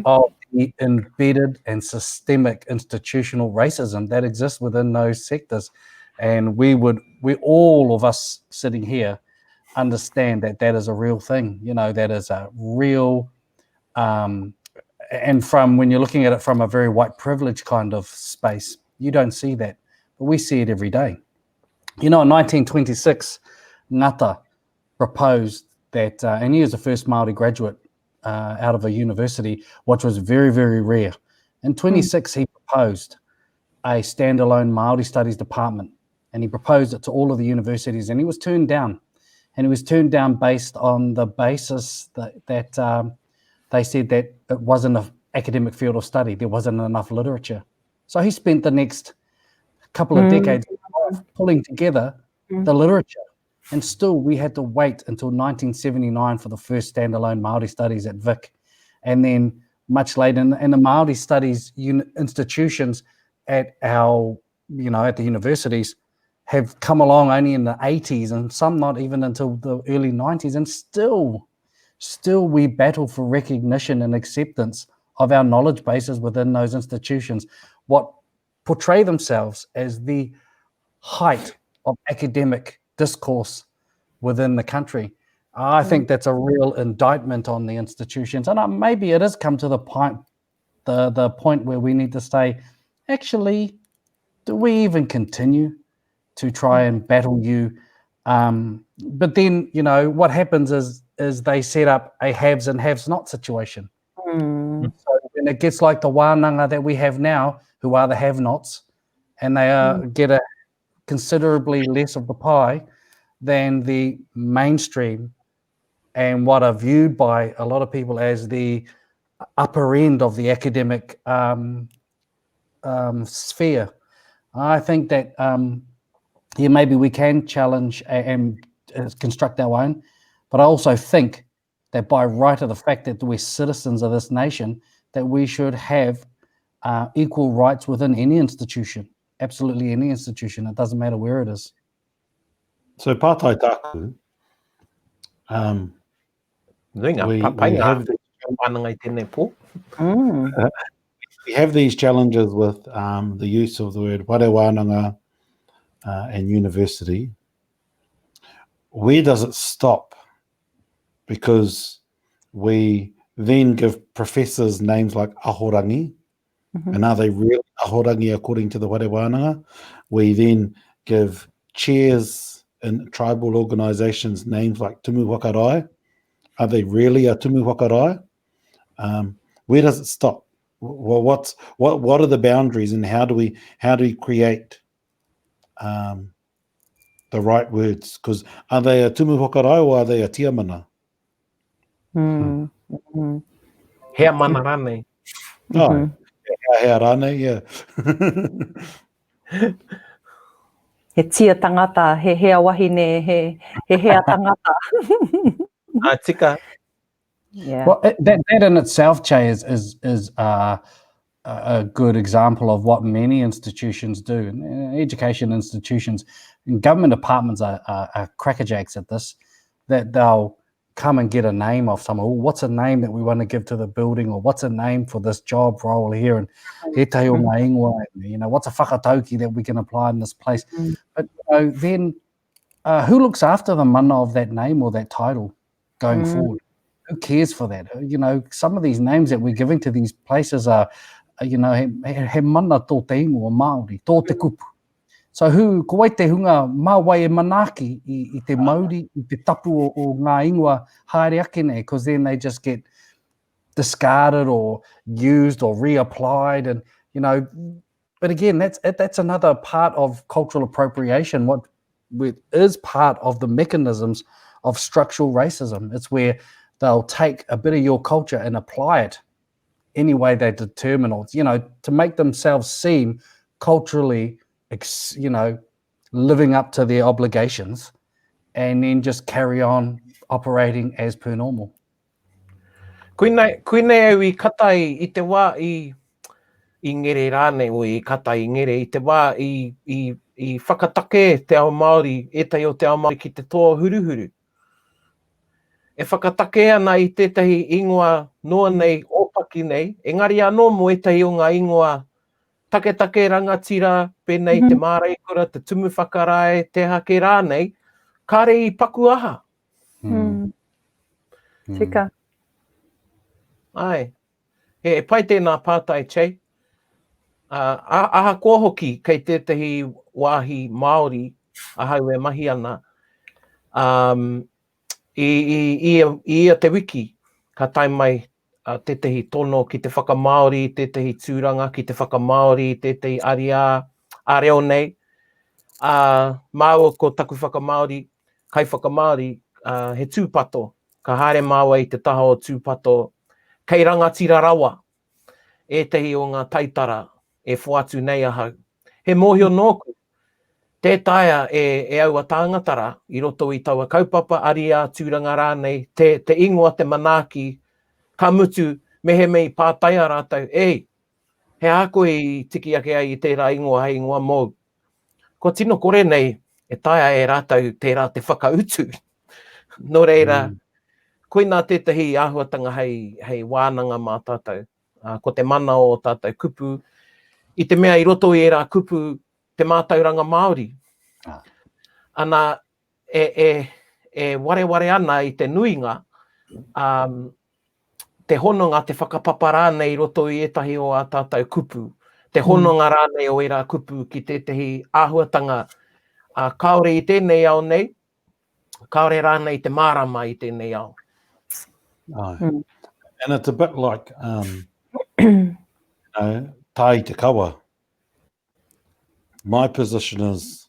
of the embedded and systemic institutional racism that exists within those sectors. And we all of us sitting here understand that that is a real thing, you know, that is a real, and from when you're looking at it from a very white privilege kind of space, you don't see that, but we see it every day. You know, in 1926, Ngata proposed that, and he was the first Māori graduate out of a university, which was very, very rare. In 26, he proposed a standalone Māori studies department, and he proposed it to all of the universities, and he was turned down. And he was turned down based on the basis that they said that it wasn't an academic field of study. There wasn't enough literature. So he spent the next couple of decades pulling together the literature. And still, we had to wait until 1979 for the first standalone Māori studies at Vic. And then much later, and the Māori studies institutions at our, you know, at the universities have come along only in the 80s, and some not even until the early 90s. And still we battle for recognition and acceptance of our knowledge bases within those institutions, what portray themselves as the height of academic discourse within the country. I think that's a real indictment on the institutions. And maybe it has come to the point where we need to say, actually, do we even continue to try and battle you? But then, you know, what happens is they set up a haves and haves not situation. So then it gets like the wānanga that we have now, who are the have-nots, and they get a considerably less of the pie than the mainstream and what are viewed by a lot of people as the upper end of the academic sphere. I think that maybe we can challenge and construct our own, but I also think that by right of the fact that we're citizens of this nation, that we should have equal rights within any institution, absolutely any institution. It doesn't matter where it is. So pātai tāku, we have these challenges with the use of the word ware wānanga and university. Where does it stop? Because we then give professors names like ahorangi, and are they really ahorangi according to the ware wānanga? We then give chairs in tribal organisations names like tumu whakarai. Are they really a tumu whakarai? Where does it stop? What are the boundaries, and how do we create the right words? Because are they a tumu whakarai or are they a tiamana? Hea mana rane. Oh, hea rane, yeah. He tia tangata, he hea wahine, he hea tangata. Tika. Yeah. Well, that in itself, Che, is a good example of what many institutions do. And education institutions and government departments are crackerjacks at this, that they'll come and get a name of someone. Well, what's a name that we want to give to the building, or what's a name for this job role here? And he te o ngā ingoa, you know, what's a whakatauki that we can apply in this place? But then who looks after the mana of that name or that title going forward? Who cares for that? You know, some of these names that we're giving to these places are, you know, he mana tō te ingoa Māori, tō te kupu. So ko wai te hunga mawai e manaki I te Māori, I te tapu o ngā ingoa haere ake nei, because then they just get discarded or used or reapplied, and, you know, but again, that's another part of cultural appropriation, what is part of the mechanisms of structural racism. It's where they'll take a bit of your culture and apply it any way they determine, or, you know, to make themselves seem culturally, you know, living up to their obligations, and then just carry on operating as per normal. Koinei au I katai I te wā I ngere rānei, o I katai ngere I te wā I whakatake te ao Māori, etai o te ao Māori ki te toa huruhuru. E whakatake ana I tētahi ingoa noa nei, opaki nei, engari anō mo etai o ngā ingoa take rangatira, pēnei te māraikura, te tumu whakarae, te hake rānei, kāre I paku aha. Tika. Ai, he pai tēnā pātai, Che. Aha kua hoki kei tētahi wāhi Māori, ahau e mahi ana, ia te wiki, ka tai mai tētahi tono ki te whakamaori, tētahi tūranga ki te whakamaori, tētahi aria, areo nei. Māua ko taku whakamaori, kai whakamaori, he tūpato, ka haere māua I te taha o tūpato, kei rangatira rawa, tehi o ngā taitara e whuatu nei ahau. He mōhio nōku, tētaia e aua tāngatara I roto I taua kaupapa, aria, tūranga rānei, te ingoa te manaki, ka mutu, mehe mei pātaia rātou, he ako I tiki ake ai I tērā ingoa, hei ingoa mōu. Ko tino kore nei, e taia e rātou tērā te whakautu. Nō reira, koina tētahi āhuatanga hei wānanga mā tātou. Ko te mana o tātou kupu. I te mea I roto I rā kupu te Mātauranga Māori. Ana e ware ana I te nuinga, te hononga, te whakapapa rānei I roto I etahi o a tātou kupu. Te hononga rānei o rā kupu ki tētahi āhuatanga. Kaore I tēnei ao nei, kaore rānei te mārama I tēnei ao. And it's a bit like, you know, tai te kawa. My position is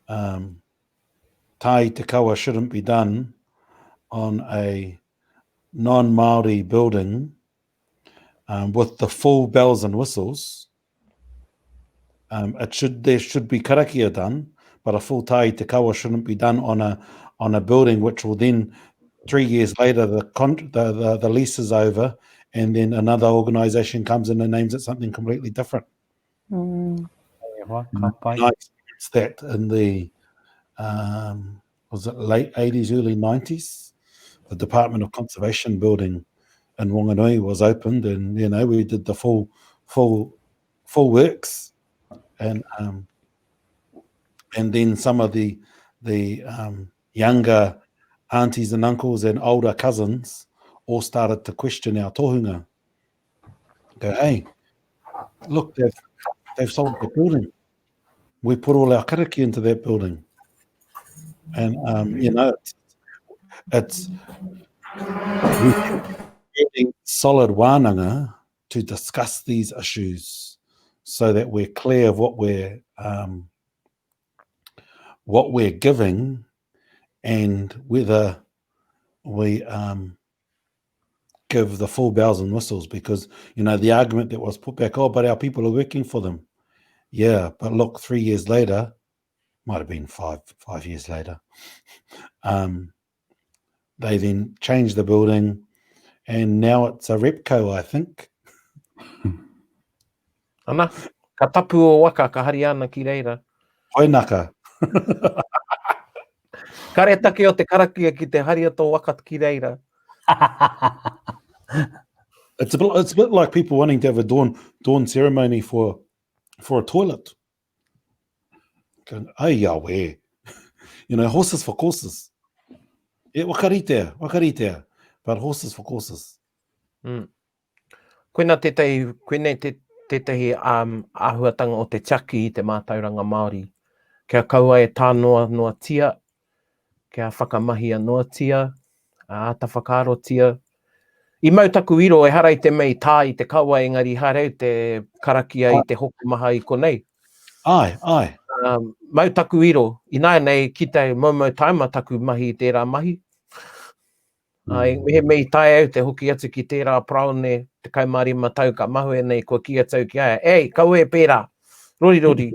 tai te kawa shouldn't be done on a non-Māori building with the full bells and whistles. There should be karakia done, but a full tai te kawa shouldn't be done on a building which will then 3 years later the lease is over, and then another organisation comes in and names it something completely different. I experienced that in the was it late 80s, early 90s? The Department of Conservation building in Whanganui was opened, and you know we did the full works, and then some of the younger aunties and uncles and older cousins all started to question our tohunga. Go, hey, look, they've sold the building. We put all our kariki into that building. And, you know, it's getting solid wānanga to discuss these issues so that we're clear of what we're giving and whether we give the full bells and whistles, because, you know, the argument that was put back, but our people are working for them. Yeah, but look, 3 years later, might have been five years later. They then changed the building, and now it's a Repco, I think. Ana, ka tapu o waka ka hari ana ki reira. Hoinaka. Kare take o te karakia ki te hari ato waka ki reira. It's a bit like people wanting to have a dawn ceremony for a toilet. Going, ai Yahweh. You know, horses for courses. Yeah, wakaritea. But horses for courses. Koina tētahi āhuatanga o te tiaki i te Mātauranga Māori. Kia kaua e tā noa tia, kia whakamahia noa tia, āta whakaaro tia. I mautaku iro e harai te mei tā i te kaua, engari hareu te karakia i te hokumaha i konei. Ai. Mautaku iro, i nāi nei ki te maumau taimataku mahi i tērā mahi. He mei tai au te hoki atu ki tērā praone, te kaumari matau ka mahu e nei, kua ki atau ki aia. Ei, kau e pērā, rori.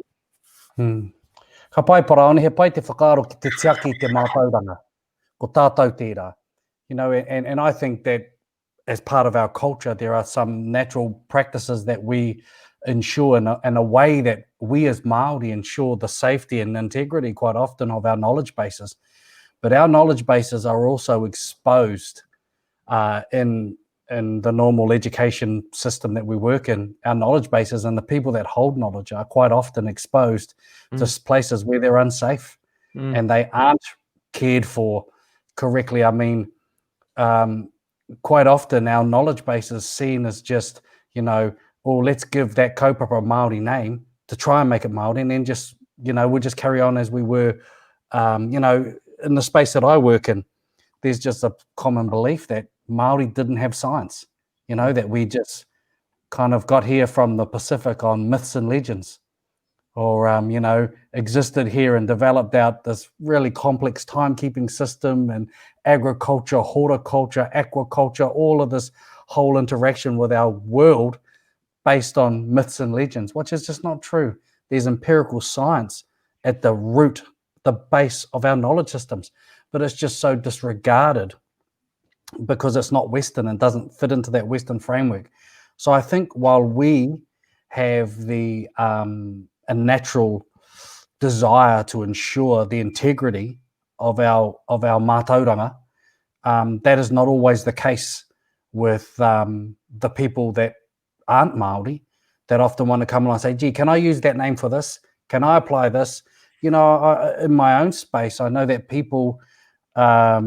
Ka pai paraone, he pai te whakaaro ki te tiaki i te Mātauranga, ko tātou tērā. You know, and I think that as part of our culture, there are some natural practices that we ensure and a way that we as Māori ensure the safety and integrity quite often of our knowledge bases. But our knowledge bases are also exposed in the normal education system that we work in. Our knowledge bases and the people that hold knowledge are quite often exposed to places where they're unsafe and they aren't cared for correctly. I mean, quite often our knowledge base is seen as just, you know, well, let's give that kaupapa a Māori name to try and make it Māori, and then just, you know, we'll just carry on as we were, you know, in the space that I work in, there's just a common belief that Māori didn't have science, you know, that we just kind of got here from the Pacific on myths and legends, or, you know, existed here and developed out this really complex timekeeping system and agriculture, horticulture, aquaculture, all of this whole interaction with our world based on myths and legends, which is just not true. There's empirical science at the root, the base of our knowledge systems, but it's just so disregarded because it's not Western and doesn't fit into that Western framework. So I think while we have a natural desire to ensure the integrity of our mātauranga, that is not always the case with the people that aren't Māori, that often want to come along and say, gee, can I use that name for this? Can I apply this? You know, in my own space, I know that people are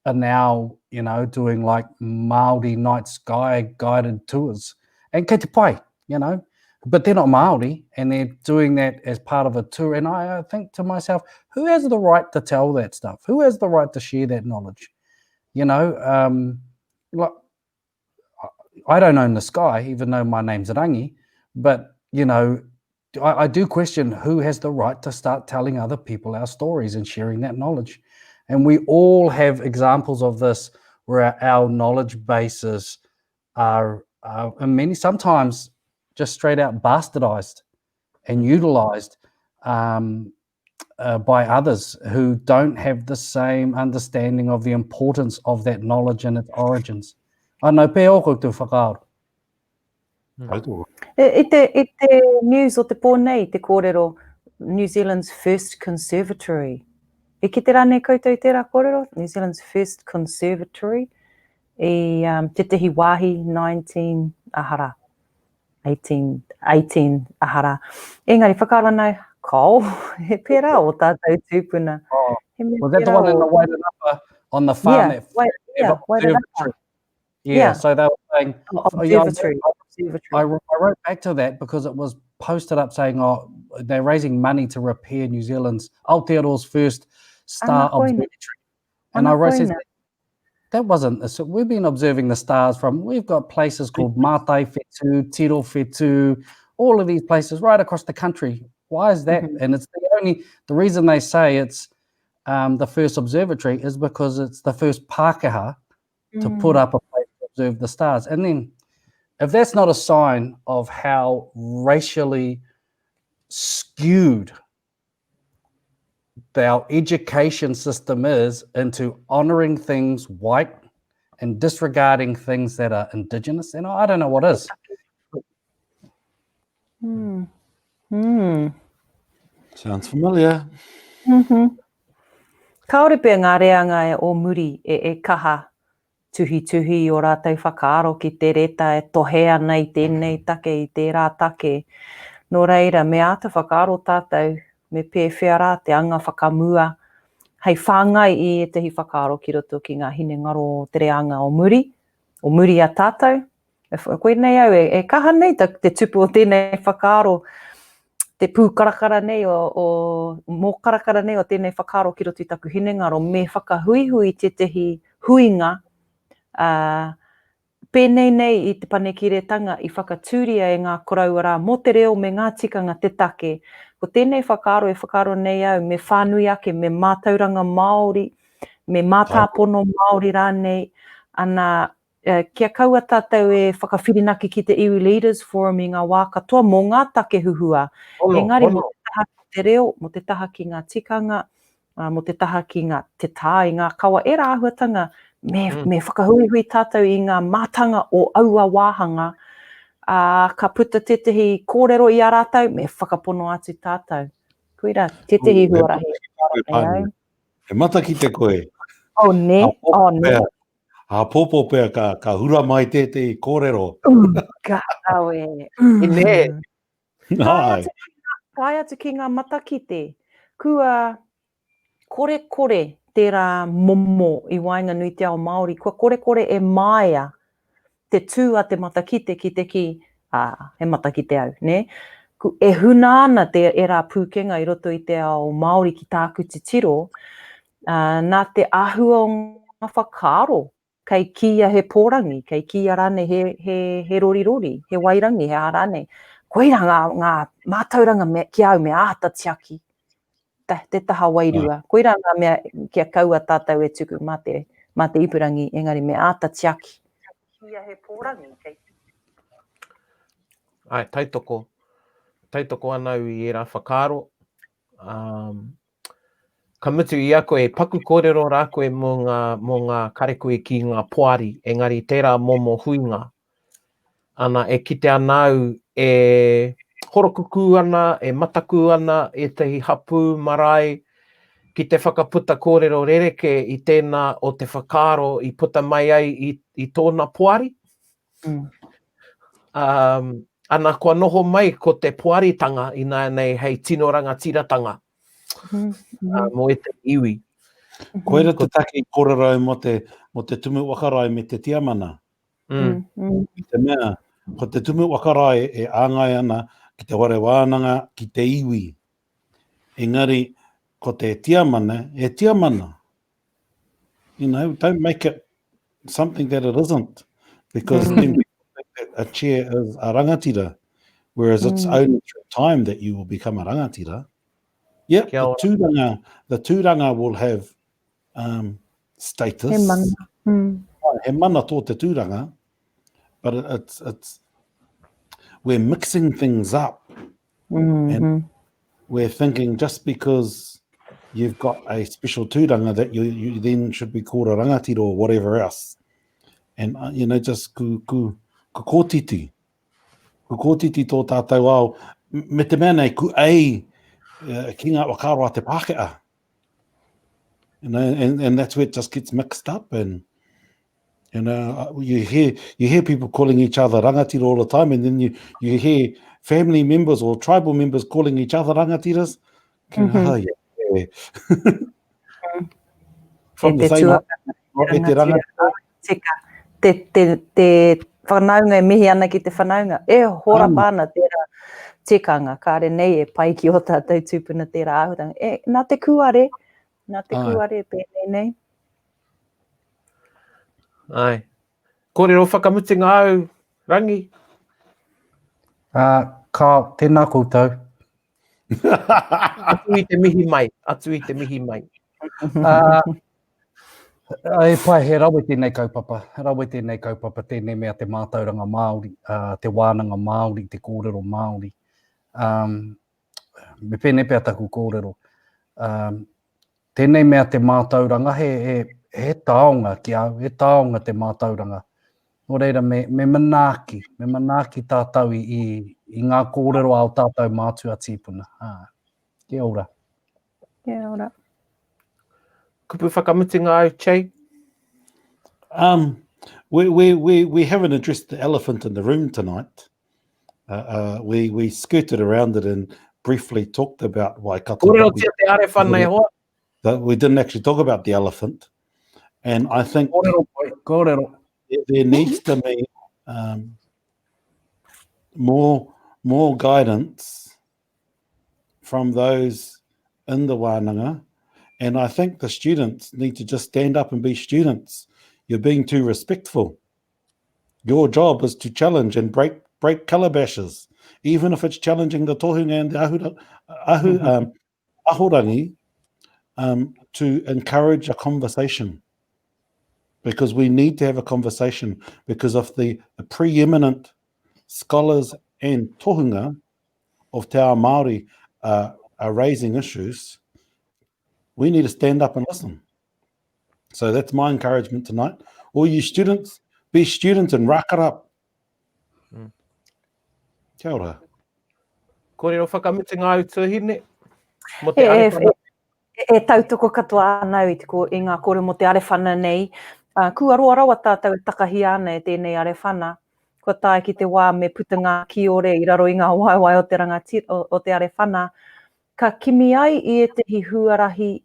now, you know, doing like Māori night sky guided tours. And kei te pai, you know, but they're not Māori and they're doing that as part of a tour. And I think to myself, who has the right to tell that stuff? Who has the right to share that knowledge? You know, like, I don't own the sky, even though my name's Rangi, but, you know, I do question who has the right to start telling other people our stories and sharing that knowledge. And we all have examples of this where our knowledge bases are and many sometimes just straight out bastardized and utilized by others who don't have the same understanding of the importance of that knowledge and its origins. Anō pē oko tu whakaaro. I te news o te pōnei, te kōrero, New Zealand's first conservatory. I ki te rane koutou tērā kōrero, New Zealand's first conservatory, I te tehi wāhi 19 ahara, 18 ahara. Engari, whakaaro anau, ko, he pērā o tātou tūpuna. Was that the one in the Wairanapa on the farm? Yeah, Wairanapa. Yeah, so they were saying, observatory. I wrote back to that because it was posted up saying, oh, they're raising money to repair New Zealand's Aotearoa's first star observatory. And I wrote, says, that wasn't, so we've been observing the stars from, we've got places called Mātai Whetū, Tiro Whetū, all of these places right across the country. Why is that? And it's the reason they say it's the first observatory is because it's the first Pākehā to put up a place to observe the stars. And then if that's not a sign of how racially skewed our education system is into honouring things white and disregarding things that are indigenous. And I don't know what is. Sounds familiar. Kaore pia ngā reanga o muri e kaha tuhi o rātou whakaaro ki te reta e tohea nei tēnei take i tērā take. Nō reira, me āta whakaaro tātou, me pē whiara te anga whakamua, hei whāngai i e tehi whakaaro ki roto ki ngā hine ngaro o te reanga o muri a tātou. Koe nei au, e kaha nei te tupu o tēnei whakaaro, te pūkarakara nei mō karakara nei o tēnei whakaaro ki roto i taku hine ngaro, me whakahuihui te tehi huinga, pēnei nei i te panekiretanga i whakatūria e ngā koraua mō te reo me ngā tikanga te take. Ko tēnei whakaaro e whakaaro nei au me whānui ake, me Mātauranga Māori, me mātāpono Māori rānei, ana kia kaua tātou e whakawhirinaki ki te Iwi Leaders Forum i ngā wā katoa mō ngā take huhua. Engari, mo te taha ki te reo, mo te taha ki ngā tikanga, mo te taha ki ngā te tā, i ngā kawa e rāhuatanga, me whakahuihui tātou i ngā mātanga o aua wāhanga, ka puta tetehi kōrero i a rātou, me whakapono atu tātou. Koira, tetehi huarahi. He mata ki te koe. Ne. Ha pōpō pēr ka hura mai tetehi kōrero. Ka aue. Kai atu ki ngā matakite. Kua kore tērā momo i wainga nui te ao Māori. Kua kore e maia te tū a te matakite ki te ki, he matakite au, ne? E huna ana te rā pūkenga i roto i te ao Māori ki tāku te tiro, nā te āhua o ngā whakaaro, kei kia he pōrangi, kei kia rane he rori, he wairangi, he ārane. Koira ngā mātauranga ki au me āta tiaki. Te taha wairua. Koira ngā mea kia kaua tātou e tuku mā te ipurangi, engari me āta tiaki. Kia he pōrangi, kei. Ai, taitoko. Taitoko anau i e rā whakaaro. Ka mutu i a koe, paku kōrero rā koe mō ngā karekoe ki ngā poari, engari tērā momo huinga. Ana e kite anau e horokuku ana, e mataku ana, e tehi hapu marae, ki te whakaputa kōrero rereke i tēnā o te whakaaro i puta mai ai i tōna poari. Ana kua noho mai ko te poaritanga i nei hei tino rangatiratanga. Mo e te iwi. Koera te take i kōrero mo te tumu wakarai me te tiamana. I te mea, ko te tumu wakarai e āngai ana ki te ware wānanga ki te iwi. Engari, ko te tiamana e tiamana. You know, don't make it something that it isn't. Because then we think that a chair is a rangatira, whereas it's only through time that you will become a rangatira. Yep, the tūranga will have status. He mana tō te tūranga, but it's we're mixing things up. And we're thinking just because you've got a special tūranga that you then should be called a rangatira or whatever else. And, you know, just ku kōtiti. Ku kōtiti tō tātou au. Me te mea nei, ku ei ki ngā wakaaro a te Pākehā. You know, and that's where it just gets mixed up. And, you know, you hear people calling each other rangatira all the time, and then you hear family members or tribal members calling each other rangatiras. From the same rangatira. Te whanaunga e mihi ana ki te whanaunga. E hora pāna tērā tikanga, kāre nei e pai ki o tātou tūpuna tērā āhutanga. Nā te kuare pēnei nei. Ai. Kōrero whakamutinga au, Rangi? Ka tēnā koutou. Atu i te mihi mai. E pai, he rawe tēnei kaupapa. Tēnei mea te Mātauranga Māori, te wānanga Māori, te kōrero Māori. Me pēnei pēr taku kōrero. tēnei mea te Mātauranga, he taonga ki au, he taonga te Mātauranga. Nō reira, me manaaki tātou i ngā kōrero ao tātou mātua tīpuna. Kia ora. Kia ora. Kupu whakamutinga au, Che? We haven't addressed the elephant in the room tonight. We skirted around it and briefly talked about Waikato. Kōrero tia te are whanai hoa. We didn't actually talk about the elephant. And I think Kōrero. there needs to be more guidance from those in the wānanga. And I think the students need to just stand up and be students. You're being too respectful. Your job is to challenge and break calabashes, even if it's challenging the tohunga and the ahorangi, to encourage a conversation. Because we need to have a conversation, because of the preeminent scholars and tohunga of Te Ao Māori are raising issues. We need to stand up and listen. So that's my encouragement tonight. All you students, be students and rock it up. Kia ora. Kōrero whakamutinga au tūhine. Mo He te are whana. e tautoko katoa anau i ngā kore mo te are whana nei. Kua roa rawa tātou e takahi ana e tēnei are whana. Kua tae ki te wā me putunga ki ore i raro i ngā waiwai o te rangatira o te are whana. Ka kimi ai i te hi huarahi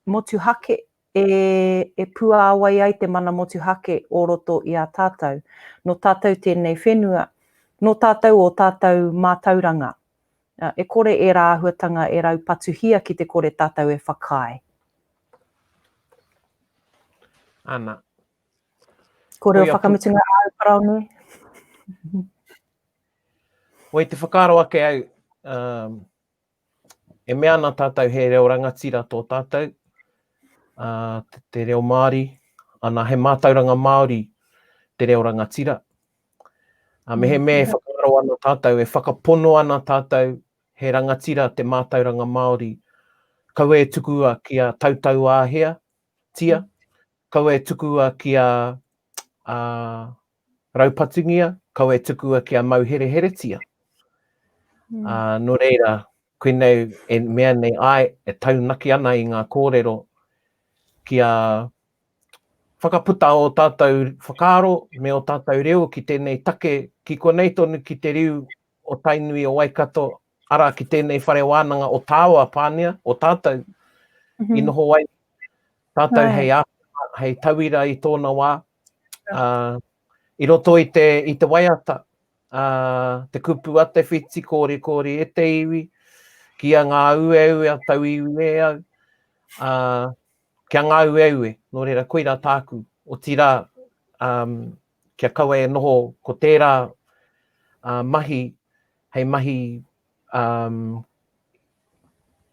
motu hake e puāwai ai te mana motu hake o roto i a tātou. No tātou tēnei whenua, no tātou o tātou Mātauranga. E kore e rāhuatanga e rau patuhia ki te kore tātou e whakai. Ana. Kore o whakamutinga au Paraone. Wai te whakaro ake au, e mea ana tātou he reo rangatira tō tātou, te reo Māori, ana he Mātauranga Māori te reo rangatira. Me he mea e whakaro ana tātou, e whakapono ana tātou he rangatira te Mātauranga Māori. Kau e tukua ki a tautau āhea, tia. Kau e tukua ki a raupatungia, kau e tukua ki a mauherehere tia. Nō reira, koenei e mea nei ai e taunaki ana i ngā kōrero ki a whakaputa o tātou whakaaro me o tātou reo ki tēnei take ki konei tonu ki te riu o Tainui o Waikato, ara ki tēnei whare wānanga o Tāua Pānia, o tātou i noho wai. Tātou hei āpuna, hei tauira i tōna wā. I roto i te waiata, te kupu a te whiti, kōri e te iwi, ki a ngā ue a tau iwi e au, ki a ngā ue, nō reira koira tāku, o tira, kia kaua e noho ko tērā mahi, hei mahi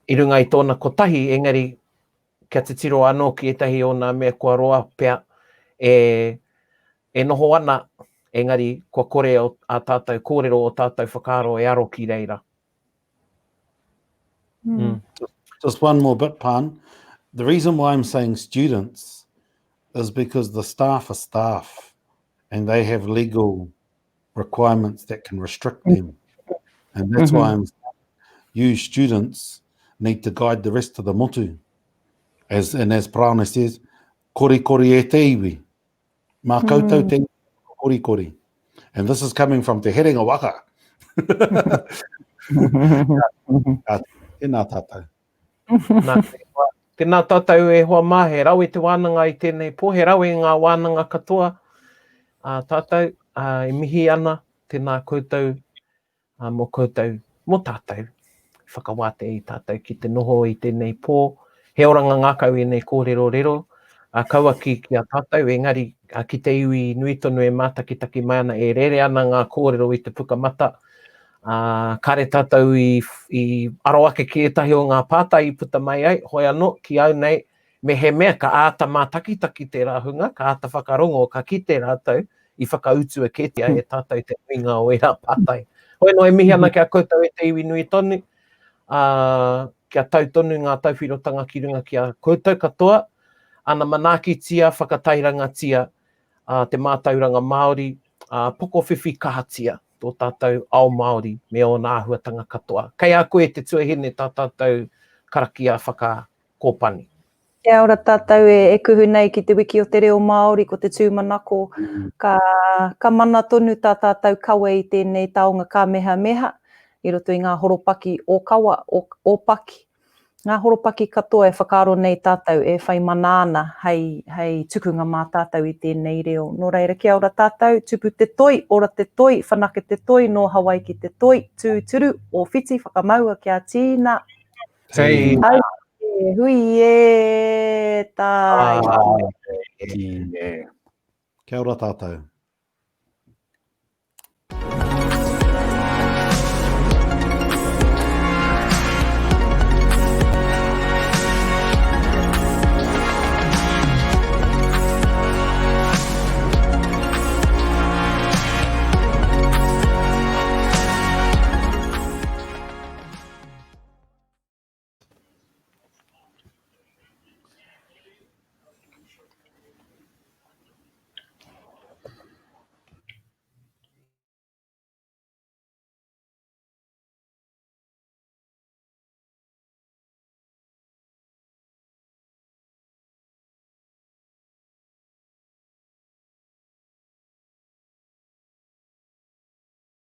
i runga i tōna kotahi, engari kia te tiro anō ki etahi o nā mea kua roa pea e noho ana, engari kua kore a tātou kōrero o tātou whakaaro e aro ki reira. Just one more bit, Pan. The reason why I'm saying students is because the staff are staff and they have legal requirements that can restrict them. And that's why I'm saying you students need to guide the rest of the motu. As Paraone says, kori e te iwi. Mā koutou te kori. And this is coming from te herenga waka. Tēnā tātou. Tēnā tātou e hoa mā, he rau e te wānanga i tēnei pō, he rau e ngā wānanga katoa. Tātou, e mihi ana, tēnā koutou, mo tātou. Whakawāte i tātou ki te noho i tēnei pō. He oranga ngākau e nei kōrero, kaua ki a tātou, engari ki te iwi nui tonu e mātakitaki mai ana, e rere ana ngā kōrero i te pukamata. Kare tātou i aro ake ki etahi o ngā pātai i puta mai ai, hoi anō ki au nei, me he mea ka āta mātakitaki te rāhunga, ka āta whakarongo ka ki te rātou, i whakautu e ketia e tātou te winga o e rā pātai. Hoi anō e mihi ana ki a koutou e te iwi nui tonu, kia tautonu ngā tauwhirotanga ki runga ki a koutou katoa, ana manakitia, whakatairangatia, te Mātauranga Māori, poko whiwhi kahatia, tō tātou ao Māori me o nā ahuatanga katoa. Kei a koe te tuahine tā tātou karaki a whakakōpani. Kia ora tātou e kuhu nei ki te wiki o te reo Māori ko te tūmanako. Ka mana tonu tā tātou kawe i tēnei taonga ka meha meha, i roto i ngā horopaki o kawa, o paki. Ngā horopaki katoa e whakaaro nei tātou e whai manāna hei tukunga mā tātou i tēnei reo. Nō reira, kia ora tātou, tupu te toi, ora te toi, whanake te toi, no Hawaii ki te toi, tūturu, o whiti, whakamaua kia tīna. Tei. Hui e, tai. Kia ora tātou.